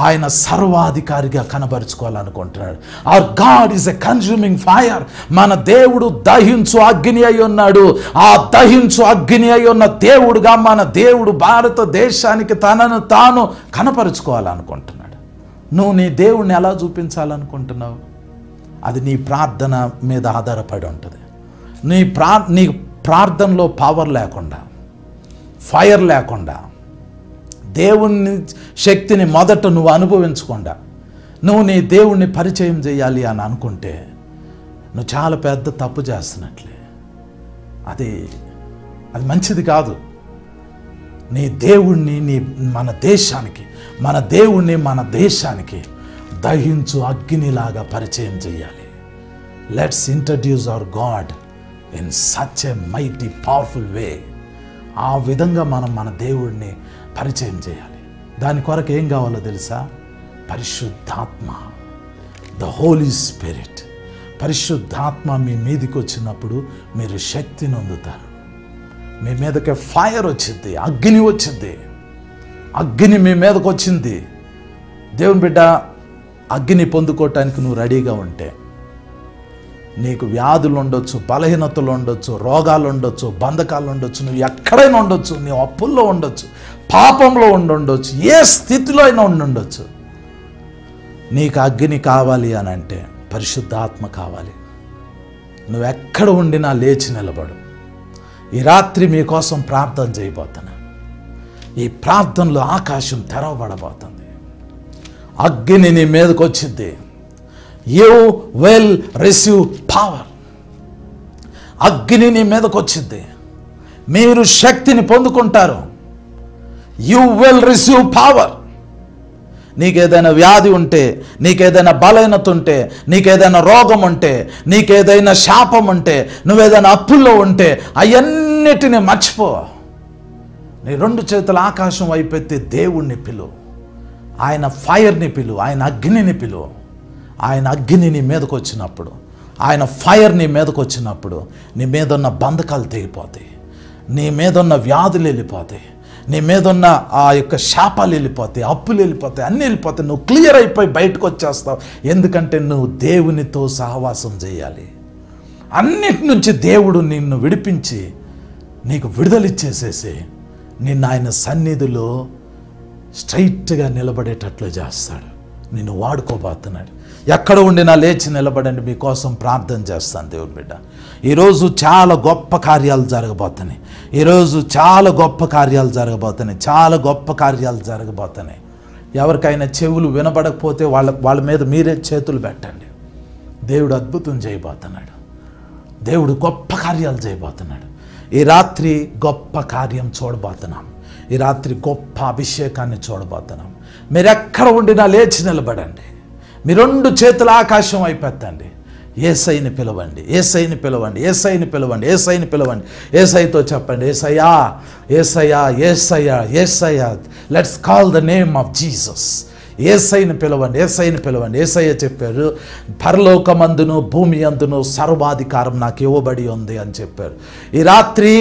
ఆయన సర్వాధికారిగా కనబరుచుకోవాలనుకుంటున్నాడు. Our God is a consuming fire. మన దేవుడు దహించు అగ్ని అయి ఉన్నాడు. ఆ దహించు అగ్ని అయి ఉన్న దేవుడుగా మన దేవుడు భారతదేశానికి తనను తాను కనపరుచుకోవాలనుకుంటున్నాడు. నువ్వు నీ దేవుడిని ఎలా చూపించాలనుకుంటున్నావు? అది నీ ప్రార్థన మీద ఆధారపడి ఉంటుంది. నీ ప్రార్థనలో పవర్ లేకుండా, ఫైర్ లేకుండా, దేవుని శక్తిని మొదట నువ్వు అనుభవించకుండా నువ్వు నీ దేవుణ్ణి పరిచయం చేయాలి అని అనుకుంటే నువ్వు చాలా పెద్ద తప్పు చేస్తున్నట్లే. అది మంచిది కాదు. నీ దేవుణ్ణి మన దేశానికి దహించు అగ్నిలాగా పరిచయం చేయాలి. Let's introduce hour God in such a mighty powerful వే. ఆ విధంగా మనం మన దేవుడిని పరిచయం చేయాలి. దాని కొరకు ఏం కావాలో తెలుసా? పరిశుద్ధాత్మ, ద హోలీ స్పిరిట్. పరిశుద్ధాత్మ మీ మీదకి వచ్చినప్పుడు మీరు శక్తిని పొందుతారు. మీ మీదకి ఫైర్ వచ్చింది, అగ్ని వచ్చింది. అగ్ని మీ మీదకి వచ్చింది. దేవుని బిడ్డ, అగ్ని పొందుకోవటానికి నువ్వు రెడీగా ఉంటే నీకు వ్యాధులు ఉండొచ్చు, బలహీనతలు ఉండొచ్చు, రోగాలు ఉండొచ్చు, బంధకాలు ఉండొచ్చు, నువ్వు ఎక్కడైనా ఉండొచ్చు, నీ అప్పుల్లో ఉండొచ్చు, పాపంలో ఉండొచ్చు, ఏ స్థితిలో అయినా ఉండొచ్చు. నీకు అగ్ని కావాలి అని అంటే పరిశుద్ధాత్మ కావాలి. నువ్వు ఎక్కడ ఉండినా లేచి నిలబడు. ఈ రాత్రి మీకోసం ప్రార్థన చేయబోతున్నా. ఈ ప్రార్థనలో ఆకాశం తెరవబడబోతుంది. అగ్ని నీ మీదకి వచ్చింది. You will receive power. అగ్ని నీ మీదకి వచ్చింది. మీరు శక్తిని పొందుకుంటారు. You will receive power. నీకేదైనా వ్యాధి ఉంటే, నీకేదైనా బలహీనత ఉంటే, నీకేదైనా రోగం ఉంటే, నీకేదైనా శాపం ఉంటే, నువ్వేదైనా అప్పుల్లో ఉంటే అవన్నిటిని మర్చిపో. నీ 2 చేతుల ఆకాశం వైపెత్తి దేవుణ్ణి పిలువు. ఆయన ఫైర్ని పిలువు, ఆయన అగ్నిని పిలువు. ఆయన అగ్ని నీ మీదకి వచ్చినప్పుడు, ఆయన ఫైర్ నీ మీదకి వచ్చినప్పుడు నీ మీద ఉన్న బంధకాలు తెగిపోతాయి, నీ మీద ఉన్న వ్యాధులు వెళ్ళిపోతాయి, నీ మీద ఉన్న ఆ యొక్క శాపాలు వెళ్ళిపోతాయి, అప్పులు వెళ్ళిపోతాయి, అన్నీ వెళ్ళిపోతాయి. నువ్వు క్లియర్ అయిపోయి బయటకు వచ్చేస్తావు. ఎందుకంటే నువ్వు దేవునితో సహవాసం చేయాలి. అన్నిటి నుంచి దేవుడు నిన్ను విడిపించి నీకు విడుదలిచ్చేసేసి నిన్ను ఆయన సన్నిధిలో స్ట్రైట్గా నిలబడేటట్లు చేస్తాడు. నిన్ను వాడుకోబోతున్నాడు. ఎక్కడ ఉండినా లేచి నిలబడండి. మీకోసం ప్రార్థన చేస్తాను. దేవుని బిడ్డ, ఈరోజు చాలా గొప్ప కార్యాలు జరగబోతున్నాయి. ఈరోజు చాలా గొప్ప కార్యాలు జరగబోతున్నాయి. చాలా గొప్ప కార్యాలు జరగబోతున్నాయి. ఎవరికైనా చెవులు వినబడకపోతే వాళ్ళ మీద మీరే చేతులు పెట్టండి. దేవుడు అద్భుతం చేయబోతున్నాడు. దేవుడు గొప్ప కార్యాలు చేయబోతున్నాడు. ఈ రాత్రి గొప్ప కార్యం చూడబోతున్నాం. ఈ రాత్రి గొప్ప అభిషేకాన్ని చూడబోతున్నాం. మీరు ఎక్కడ ఉండినా లేచి నిలబడండి. మీ 2 చేతుల ఆకాశం అయిపోతండి. యేసయ్యని పిలవండి, యేసయ్యని పిలవండి, యేసయ్యని పిలవండి, యేసయ్యని పిలవండి. యేసయ్యతో చెప్పండి, Yesayya, Yesayya, Yesayya, Yesayya. Let's call the name of Jesus. యేసయ్యని పిలవండి, యేసయ్యని పిలవండి. యేసయ్య చెప్పారు, పరలోకమందును భూమి అందును సర్వాధికారం నాకు ఇవ్వబడి ఉంది అని చెప్పారు. ఈ రాత్రి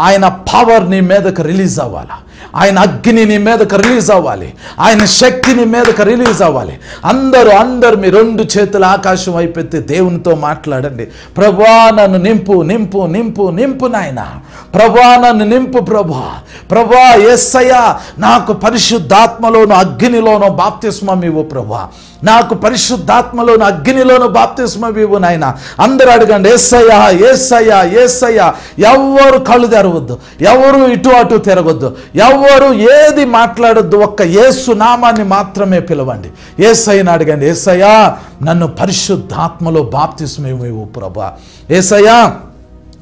ఆయన పవర్ నీ మీదకి రిలీజ్ అవ్వాలి. ఆయన అగ్ని నీ మీదకి రిలీజ్ అవ్వాలి. ఆయన శక్తి నీ మీదకి రిలీజ్ అవ్వాలి. అందరూ మీ 2 చేతుల ఆకాశం వైపెత్తి దేవునితో మాట్లాడండి. ప్రభువా, నన్ను నింపు నింపు నింపు నింపు నాయన. ప్రభా నన్ను నింపు ప్రభా. ప్రభా యేసయ్యా నాకు పరిశుద్ధాత్మలోను అగ్నిలోను బాప్తిస్మం ఇవ్వు ప్రభా. నాకు పరిశుద్ధాత్మలోను అగ్నిలోను బాప్తిస్మం ఇవ్వు నాయన. అందరూ అడగండి యేసయ్యా యేసయ్యా యేసయ్యా. ఎవ్వరు కళ్ళు తెరవద్దు, ఎవరు ఇటు అటు తిరగొద్దు, ఎవరు ఏది మాట్లాడొద్దు. ఒక్క యేసు నామాన్ని మాత్రమే పిలవండి. యేసయ్యని అడగండి, యేసయ్యా నన్ను పరిశుద్ధాత్మలో బాప్తిస్మం ఇవ్వు ప్రభా. యేసయ్యా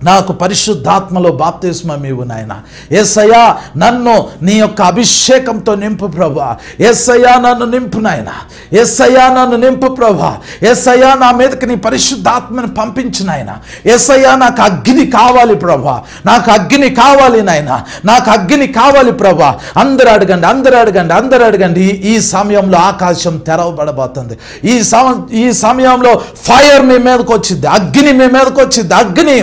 నాకు పరిశుద్ధాత్మలో బాప్తిస్మం ఇవ్వు నాయన. యేసయ్యా నన్ను నీ యొక్క అభిషేకంతో నింపు ప్రభా. యేసయ్యా నన్ను నింపు నాయన. యేసయ్యా నన్ను నింపు ప్రభా. యేసయ్యా నా మీదకి నీ పరిశుద్ధాత్మని పంపించు నాయన. యేసయ్యా నాకు అగ్ని కావాలి ప్రభా, నాకు అగ్ని కావాలి నాయన, నాకు అగ్ని కావాలి ప్రభా. అందరూ అడగండి, అందరూ అడగండి, అందరూ అడగండి. ఈ సమయంలో ఆకాశం తెరవబడబోతుంది. ఈ సమయంలో ఫైర్ మీ మీదకి వచ్చింది, అగ్ని మీ మీదకి వచ్చింది. అగ్ని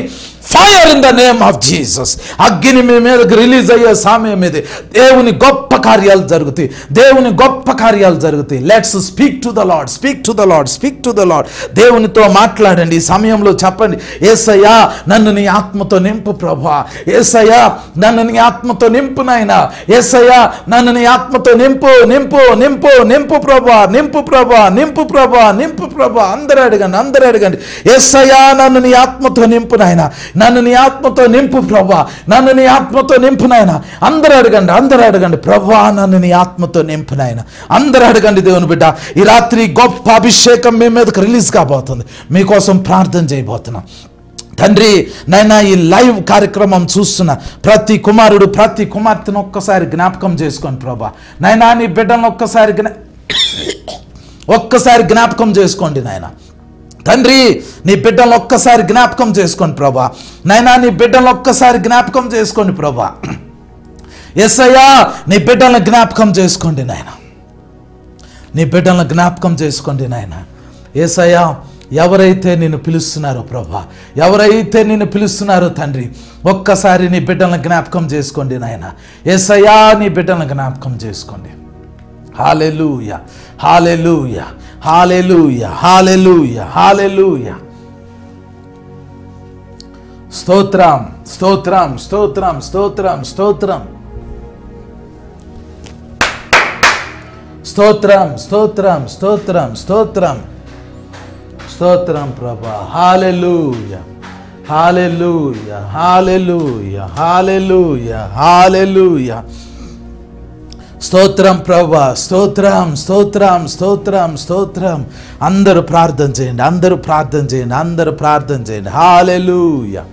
fire in the name of Jesus. అగ్ని మీ మీదకి రిలీజ్ అయ్యే సమయం ఇది. దేవుని గొప్ప కార్యాలు జరుగుతాయి, దేవుని గొప్ప కార్యాలు జరుగుతాయి. Let's speak to the lord, speak to the lord, speak to the lord. దేవునితో మాట్లాడండి. ఈ సమయంలో చెప్పండి, యేసయ్యా నన్ను నీ ఆత్మతో నింపు ప్రభా. యేసయ్యా నన్ను నీ ఆత్మతో నింపు నాయన. యేసయ్యా నన్ను నీ ఆత్మతో నింపు నింపు నింపు నింపు ప్రభా, నింపు ప్రభా, నింపు ప్రభా, నింపు ప్రభా. అందరూ అడగండి, అందరూ అడగండి. యేసయ్యా నన్ను నీ ఆత్మతో నింపు నాయన, నన్ను నీ ఆత్మతో నింపు ప్రభా, నన్ను నీ ఆత్మతో నింపు నాయన. అందరూ అడగండి, అందరూ అడగండి. ప్రభా నన్ను నీ ఆత్మతో నింపు నాయన. అందరూ అడగండి. దేవుని బిడ్డ ఈ రాత్రి గొప్ప అభిషేకం మీ మీదకి రిలీజ్ కాబోతుంది. మీకోసం ప్రార్థన చేయబోతున్నాం. తండ్రి నైనా ఈ లైవ్ కార్యక్రమం చూస్తున్న ప్రతి కుమారుడు ప్రతి కుమార్తెను ఒక్కసారి జ్ఞాపకం చేసుకోండి ప్రభా. నైనా నీ బిడ్డను ఒక్కసారి జ్ఞాపకం చేసుకోండి నాయన. తండ్రి నీ బిడ్డలను ఒక్కసారి జ్ఞాపకం చేసుకోండి ప్రభా. నైనా నీ బిడ్డలను ఒక్కసారి జ్ఞాపకం చేసుకోండి ప్రభా. యేసయ్యా నీ బిడ్డలను జ్ఞాపకం చేసుకోండి నాయన, నీ బిడ్డలను జ్ఞాపకం చేసుకోండి నాయన. యేసయ్యా ఎవరైతే నిన్ను పిలుస్తున్నారో ప్రభా, ఎవరైతే నిన్ను పిలుస్తున్నారో తండ్రి ఒక్కసారి నీ బిడ్డలను జ్ఞాపకం చేసుకోండి నాయన. యేసయ్యా నీ బిడ్డలను జ్ఞాపకం చేసుకోండి. హల్లెలూయా, హల్లెలూయా, హల్లెలూయా, హల్లెలూయా, హల్లెలూయా. స్తోత్రం, స్తోత్రం, స్తోత్రం, స్తోత్రం, స్తోత్రం, స్తోత్రం, స్తోత్రం, స్తోత్రం, స్తోత్రం, స్తోత్రం ప్రభా. హల్లెలూయా, హల్లెలూయా, హల్లెలూయా, హల్లెలూయా, హల్లెలూయా. స్తోత్రం ప్రభా, స్తోత్రం, స్తోత్రం, స్తోత్రం, స్తోత్రం. అందరూ ప్రార్థన చేయండి, అందరూ ప్రార్థన చేయండి, అందరూ ప్రార్థన చేయండి. Hallelujah.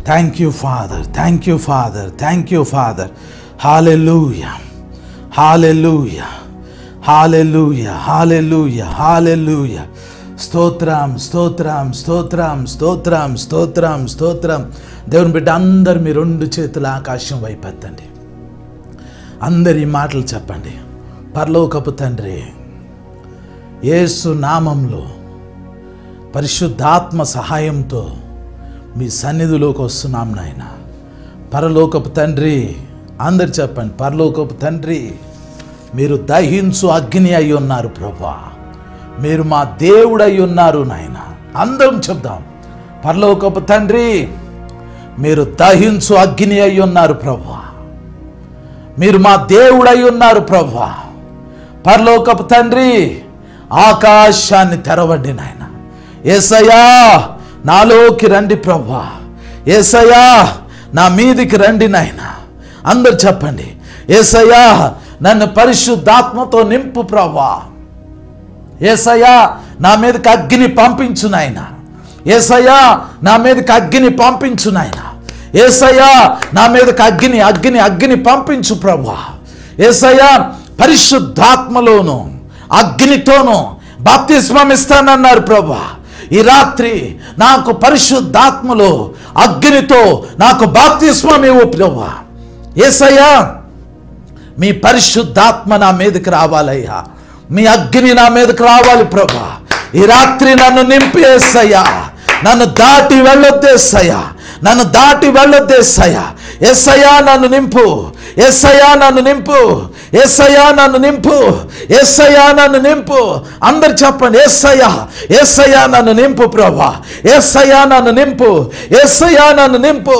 Thank you father, thank you father, thank you father. Hallelujah, hallelujah, hallelujah, hallelujah, hallelujah. స్తోత్రం, స్తోత్రం, స్తోత్రం, స్తోత్రం, స్తోత్రం, స్తోత్రం. దేవుని బిడ్డ అందరు మీ రెండు చేతుల ఆకాశం వైపు ఎత్తండి. అందరి మాటలు చెప్పండి. పరలోకపు తండ్రి యేసు నామంలో పరిశుద్ధాత్మ సహాయంతో మీ సన్నిధిలోకి వస్తున్నాం నాయన. పరలోకపు తండ్రి అందరు చెప్పండి. పరలోకపు తండ్రి మీరు దహించు అగ్ని అయి ఉన్నారు ప్రభా, మీరు మా దేవుడై ఉన్నారు నాయన. అందరం చెప్దాం. పరలోకపు తండ్రి మీరు దహించు అగ్ని అయి ఉన్నారు ప్రభా, మీరు మా దేవుడై ఉన్నారు ప్రభా. పరలోకపు తండ్రి ఆకాశాన్ని తెరవండి నాయన. యేసయ్యా నాలోకి రండి ప్రభా, యేసయ్యా నా మీదికి రండి నాయన. అందరు చెప్పండి. యేసయ్యా నన్ను పరిశుద్ధాత్మతో నింపు ప్రభా. యేసయ్యా నా మీదకి అగ్ని పంపించు నాయన. యేసయ్యా నా మీదకి అగ్ని పంపించు నాయన. యేసయ్యా నా మీదకి అగ్ని పంపించు ప్రభా. యేసయ్యా పరిశుద్ధాత్మలోను అగ్నితోను బాప్తిస్మం ఇస్తానన్నారు ప్రభా. ఈ రాత్రి నాకు పరిశుద్ధాత్మలో అగ్నితో నాకు బాప్తిస్మం ఇవ్వు ప్రభా. యేసయ్యా మీ పరిశుద్ధాత్మ నా మీదకి రావాలయ్యా, మీ అగ్ని నా మీదకి రావాలి ప్రభా. ఈ రాత్రి నన్ను నింపి యేసయ్యా, నన్ను దాటి వెళ్ళొద్దేసయ్యా, నన్ను దాటి వెళ్ళొద్దేసయ్యా. యేసయ్యా నన్ను నింపు, యేసయ్యా నన్ను నింపు, యేసయ్యా నన్ను నింపు, యేసయ్యా నన్ను నింపు. అందరు చెప్పండి, యేసయ్యా, యేసయ్యా నన్ను నింపు ప్రభా, యేసయ్యా నన్ను నింపు, యేసయ్యా నన్ను నింపు,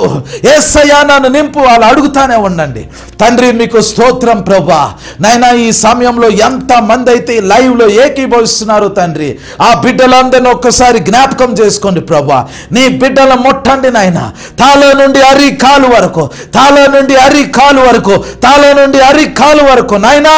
యేసయ్యా నన్ను నింపు. వాళ్ళు అడుగుతానే ఉండండి. తండ్రి మీకు స్తోత్రం ప్రభా. నైనా ఈ సమయంలో ఎంత మంది అయితే లైవ్లో ఏకీభవిస్తున్నారు తండ్రి, ఆ బిడ్డలందరినీ ఒక్కసారి జ్ఞాపకం చేసుకోండి ప్రభా. నీ బిడ్డల ముట్టండి నాయన, తాళ నుండి అరికాలు వరకు, తాళ నుండి అరికాలు వరకు, తాళ నుండి అరికాలు వరకు నాయనా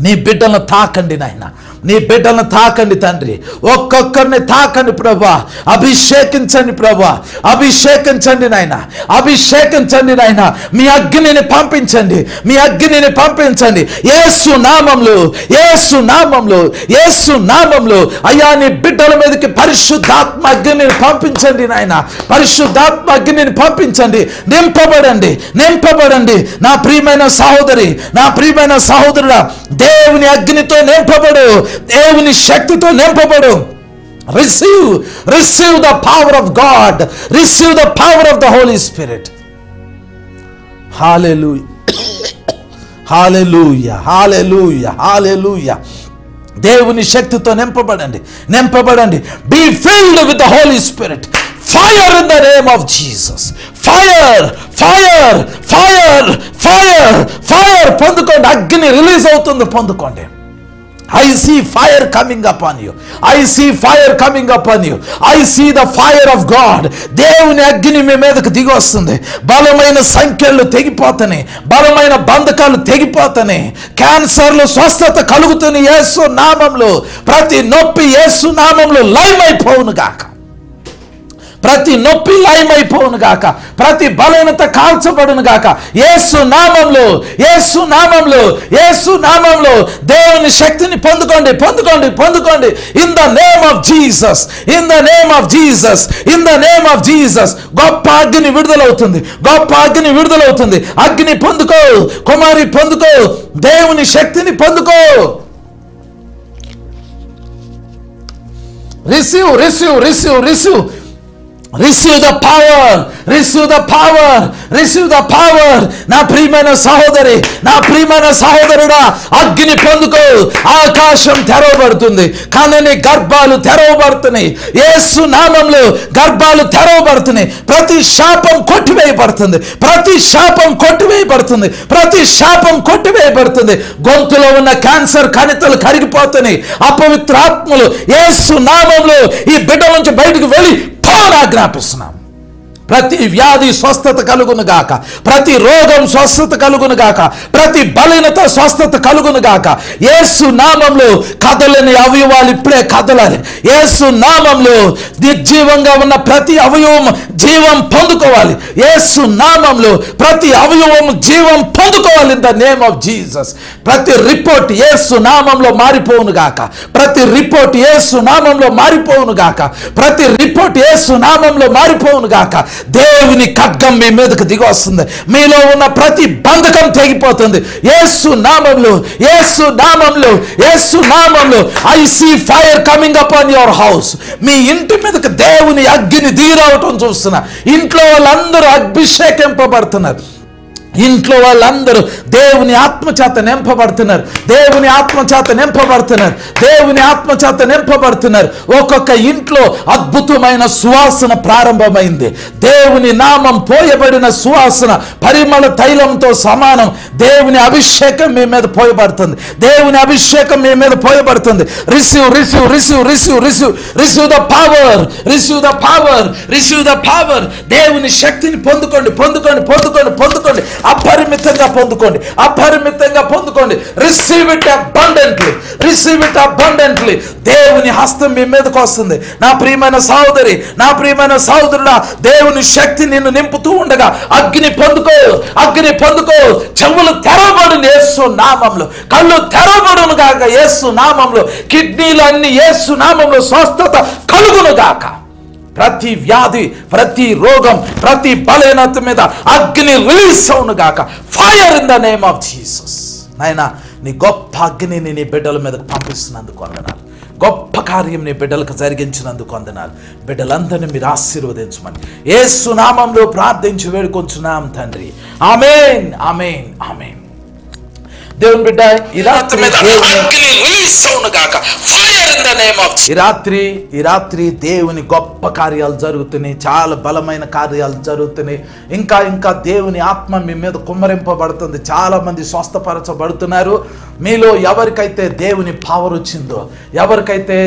నీ బిడ్డలను తాకండి నాయన, నీ బిడ్డలను తాకండి తండ్రి. ఒక్కొక్కరిని తాకండి ప్రభా. అభిషేకించండి ప్రభా, అభిషేకించండి నాయన, అభిషేకించండి నాయన. మీ అగ్నిని పంపించండి, మీ అగ్నిని పంపించండి యేసు నామములో, యేసు నామములో, యేసు నామములో. అయ్యా నీ బిడ్డల మీదకి పరిశుద్ధాత్మ అగ్నిని పంపించండి నాయన, పరిశుద్ధాత్మ అగ్నిని పంపించండి. నింపబడండి, నింపబడండి నా ప్రియమైన సహోదరి, నా ప్రియమైన సహోదరుడా. దేవుని అగ్నితో నింపబడు, దేవుని శక్తితో నింపబడు. Receive, receive the power of God, receive the power of the Holy Spirit. Hallelujah, hallelujah, hallelujah, hallelujah. దేవుని శక్తితో నింపబడండి, నింపబడండి. Be filled with the Holy Spirit. Fire in the name of Jesus. Fire, fire, fire, fire, fire. పొందుకోండి, అగ్ని రిలీజ్ అవుతుంది, పొందుకోండి. I see fire coming upon you. I see fire coming upon you. I see the fire of God. దేవుని అగ్ని మీ మీదకు దిగి వస్తుంది. బలమైన సంఖ్యలు తెగిపోతాయి, బలమైన బంధకాలు తెగిపోతాయి. క్యాన్సర్లు స్వస్థత కలుగుతుంది యేసు నామములో. ప్రతి నొప్పి యేసు నామములో లయమైపోవును గాక, ప్రతి నొప్పి లయమైపోవును గాక, ప్రతి బలహీనత కాల్చబడును గాక యేసు నామములో, యేసు నామములో, యేసు నామములో. దేవుని శక్తిని పొందుకోండి, పొందుకోండి, పొందుకోండి. In the name of Jesus, in the name of Jesus, in the name of Jesus. గొప్ప అగ్ని విడుదలవుతుంది, గొప్ప అగ్ని విడుదలవుతుంది. అగ్ని పొందుకో కుమారి, పొందుకో దేవుని శక్తిని పొందుకో. Receive, receive, receive, receive. Receive the power, receive the power, receive the power. నా ప్రియమైన సహోదరి, నా ప్రియమైన సహోదరుడా, అగ్ని పొందుకో. ఆకాశం తెరవబడుతుంది, కానీ గర్భాలు తెరవబడుతున్నాయి. యేసు నామములో గర్భాలు తెరవబడుతున్నాయి. ప్రతి శాపం కొట్టివేయబడుతుంది, ప్రతి శాపం కొట్టివేయబడుతుంది, ప్రతి శాపం కొట్టివేయబడుతుంది. గొంతులో ఉన్న క్యాన్సర్ కణితలు కరిగిపోతున్నాయి. అపవిత్ర ఆత్మలు యేసు నామములో ఈ బిడ్డ నుంచి బయటకు వెళ్ళి ఆజ్ఞాపిస్తున్నాం. ప్రతి వ్యాధి స్వస్థత కలుగును గాక, ప్రతి రోగం స్వస్థత కలుగును గాక, ప్రతి బలహీనత స్వస్థత కలుగును గాక. యేసు నామములో కదలని అవయవాలు ఇప్పుడే కదలాలి. యేసు నామములో నిర్జీవంగా ఉన్న ప్రతి అవయవం జీవం పొందుకోవాలి. యేసు నామములో ప్రతి అవయవం జీవం పొందుకోవాలి. In the name of Jesus. ప్రతి రిపోర్ట్ యేసు నామములో మారిపోవును గాక, ప్రతి రిపోర్ట్ యేసు నామములో మారిపోవును గాక, ప్రతి రిపోర్ట్ యేసు నామములో మారిపోవును గాక. దేవుని ఖడ్గం మీ మీదకు దిగి వస్తుంది. మీలో ఉన్న ప్రతి బంధకం తెగిపోతుంది యేసు నామములో, యేసు నామములో, యేసు నామములో. I see fire coming upon your house. మీ ఇంటి మీదకు దేవుని అగ్ని దిగిరావటం చూస్తున్నా. ఇంట్లో వాళ్ళందరూ అభిషేకింపబడుతున్నారు. ఇంట్లో వాళ్ళందరూ దేవుని ఆత్మచేత నింపబడుతున్నారు, దేవుని ఆత్మచేత నింపబడుతున్నారు, దేవుని ఆత్మచేత నింపబడుతున్నారు. ఒక్కొక్క ఇంట్లో అద్భుతమైన సువాసన ప్రారంభమైంది. దేవుని నామం పోయబడిన సువాసన పరిమళ తైలంతో సమానం. దేవుని అభిషేకం మీ మీద పోయబడుతుంది, దేవుని అభిషేకం మీ మీద పోయబడుతుంది. Receive, receive, receive, receive, receive, receive the power, receive the power, receive the power. దేవుని శక్తిని పొందుకోండి, పొందుకోండి, పొందుకోండి, పొందుకోండి. అపరిమితంగా పొందుకోండి, అపరిమితంగా పొందుకోండి. Receive it abundantly, receive it abundantly. దేవుని హస్తం మీ మీదకు వస్తుంది. నా ప్రియమైన సహోదరి, నా ప్రియమైన సహోదరుడా, దేవుని శక్తి నిన్ను నింపుతూ ఉండగా అగ్ని పొందుకో, అగ్ని పొందుకో. చెవులు తెరవబడును యేసు నామములో, కళ్ళు తెరవబడును గాక యేసు నామములో, కిడ్నీలు అన్ని యేసు నామములో స్వస్థత కలుగును గాక. ప్రతి వ్యాధి, ప్రతి రోగం, ప్రతి బలహీనత మీద అగ్ని రిలీజ్ అవును గాక. Fire in the name of Jesus. నాయనా, నీ గొప్ప అగ్నిని నీ బిడ్డల మీదకు పంపిస్తున్నందుకు వందనాలు. గొప్ప కార్యం నీ బిడ్డలకు జరిగించినందుకు వందనాలు. బిడ్డలందరినీ మీరు ఆశీర్వదించమని యేసు నామములో ప్రార్థించి వేడుకొంచున్నాం తండ్రి. ఆమేన్, ఆమేన్, ఆమేన్. దేవుని బిడ్డ, ఈ రాత్రి ఈ రాత్రి దేవుని గొప్ప కార్యాలు జరుగుతున్నాయి, చాలా బలమైన కార్యాలు జరుగుతున్నాయి. ఇంకా ఇంకా దేవుని ఆత్మ మీ మీద కుమ్మరింపబడుతుంది. చాలా మంది స్వస్థపరచబడుతున్నారు. మీలో ఎవరికైతే దేవుని పవర్ వచ్చిందో, ఎవరికైతే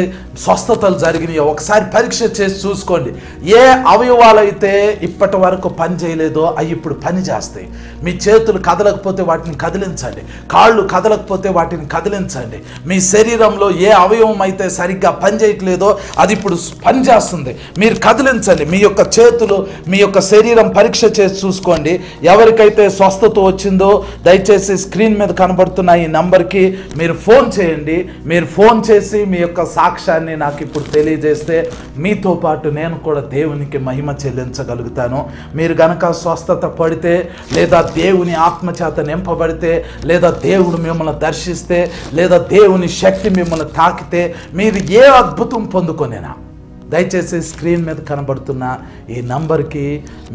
స్వస్థతలు జరిగినాయో ఒకసారి పరీక్ష చేసి చూసుకోండి. ఏ అవయవాలైతే ఇప్పటి వరకు పని చేయలేదో అవి ఇప్పుడు పని చేస్తాయి. మీ చేతులు కదలకపోతే వాటిని కదిలించండి, కాళ్ళు కదలకపోతే వాటిని కదిలించండి. మీ శరీరంలో ఏ అవయవం అయితే సరిగ్గా పని చేయట్లేదో అది ఇప్పుడు పని చేస్తుంది. మీరు కదిలించండి. మీ యొక్క చేతులు, మీ యొక్క శరీరం పరీక్ష చేసి చూసుకోండి. ఎవరికైతే స్వస్థత వచ్చిందో దయచేసి స్క్రీన్ మీద కనబడుతున్న ఈ నంబర్కి మీరు ఫోన్ చేయండి. మీరు ఫోన్ చేసి మీ యొక్క సాక్ష్యాన్ని నాకు ఇప్పుడు తెలియజేస్తే మీతో పాటు నేను కూడా దేవునికి మహిమ చెల్లించగలుగుతాను. మీరు గనక స్వస్థత పడితే, లేదా దేవుని ఆత్మచేత నింపబడితే, లేదా దేవుడు మిమ్మల్ని దర్శిస్తే, లేదా దేవుని శక్తి మిమ్మల్ని తాకితే, మీరు ఏ అద్భుతం పొందుకొనేనా దయచేసి స్క్రీన్ మీద కనబడుతున్న ఈ నంబర్కి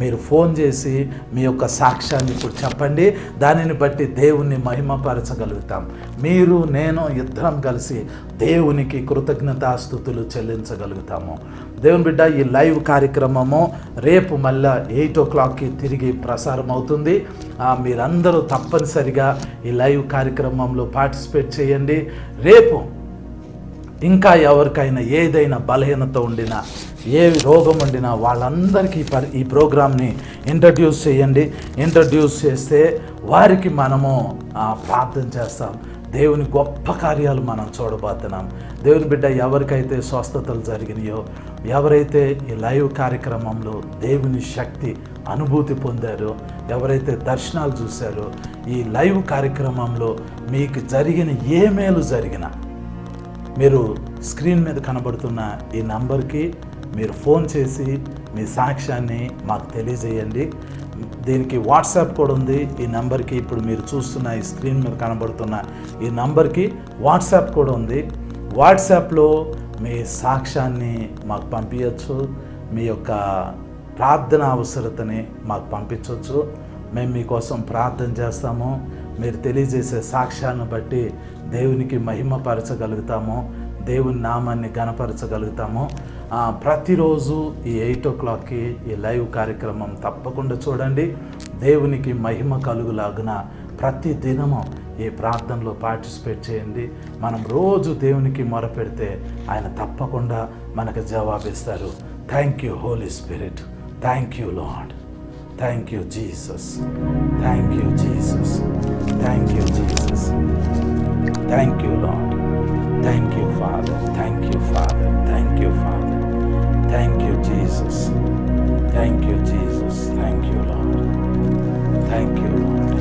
మీరు ఫోన్ చేసి మీ యొక్క సాక్ష్యాన్ని ఇప్పుడు చెప్పండి. దానిని బట్టి దేవుణ్ణి మహిమపరచగలుగుతాం. మీరు, నేను ఇద్దరం కలిసి దేవునికి కృతజ్ఞతాస్తుతులు చెల్లించగలుగుతాము. దేవుని బిడ్డ, ఈ లైవ్ కార్యక్రమము రేపు మళ్ళీ 8 o'clockకి తిరిగి ప్రసారం అవుతుంది. మీరందరూ తప్పనిసరిగా ఈ లైవ్ కార్యక్రమంలో పార్టిసిపేట్ చేయండి. రేపు ఇంకా ఎవరికైనా ఏదైనా బలహీనత ఉండినా, ఏ రోగం ఉండినా వాళ్ళందరికీ ఈ ప్రోగ్రామ్ని ఇంట్రడ్యూస్ చేయండి. ఇంట్రడ్యూస్ చేస్తే వారికి మనము ప్రార్థన చేస్తాం. దేవుని గొప్ప కార్యాలు మనం చూడబోతున్నాం. దేవుని బిడ్డ, ఎవరికైతే స్వస్థతలు జరిగినాయో, ఎవరైతే ఈ లైవ్ కార్యక్రమంలో దేవుని శక్తి అనుభూతి పొందారో, ఎవరైతే దర్శనాలు చూశారో, ఈ లైవ్ కార్యక్రమంలో మీకు జరిగిన ఏ మేలు జరిగినా మీరు స్క్రీన్ మీద కనబడుతున్న ఈ నంబర్కి మీరు ఫోన్ చేసి మీ సాక్ష్యాన్ని మాకు తెలియజేయండి. దీనికి వాట్సాప్ కూడా ఉంది. ఈ నంబర్కి ఇప్పుడు మీరు చూస్తున్న ఈ స్క్రీన్ మీద కనబడుతున్న ఈ నంబర్కి వాట్సాప్ కూడా ఉంది. వాట్సాప్లో మీ సాక్ష్యాన్ని మాకు పంపించవచ్చు. మీ యొక్క ప్రార్థన అవసరతని మాకు పంపించవచ్చు. మేము మీకోసం ప్రార్థన చేస్తాము. మీరు తెలియజేసే సాక్ష్యాన్ని బట్టి దేవునికి మహిమపరచగలుగుతాము, దేవుని నామాన్ని ఘనపరచగలుగుతాము. ప్రతిరోజు ఈ 8 o'clockకి ఈ లైవ్ కార్యక్రమం తప్పకుండా చూడండి. దేవునికి మహిమ కలుగులాగున ప్రతి దినము ఈ ప్రార్థనలో పార్టిసిపేట్ చేయండి. మనం రోజు దేవునికి మొరపెడితే ఆయన తప్పకుండా మనకు జవాబిస్తారు. Thank you holy spirit. Thank you lord. Thank you, Jesus. Thank you, Jesus. Thank you, Jesus. Thank you, Lord. Thank you, Father. Thank you, Father. Thank you, Father. Thank you, Jesus. Thank you, Jesus. Thank you, Lord. Thank you, Lord.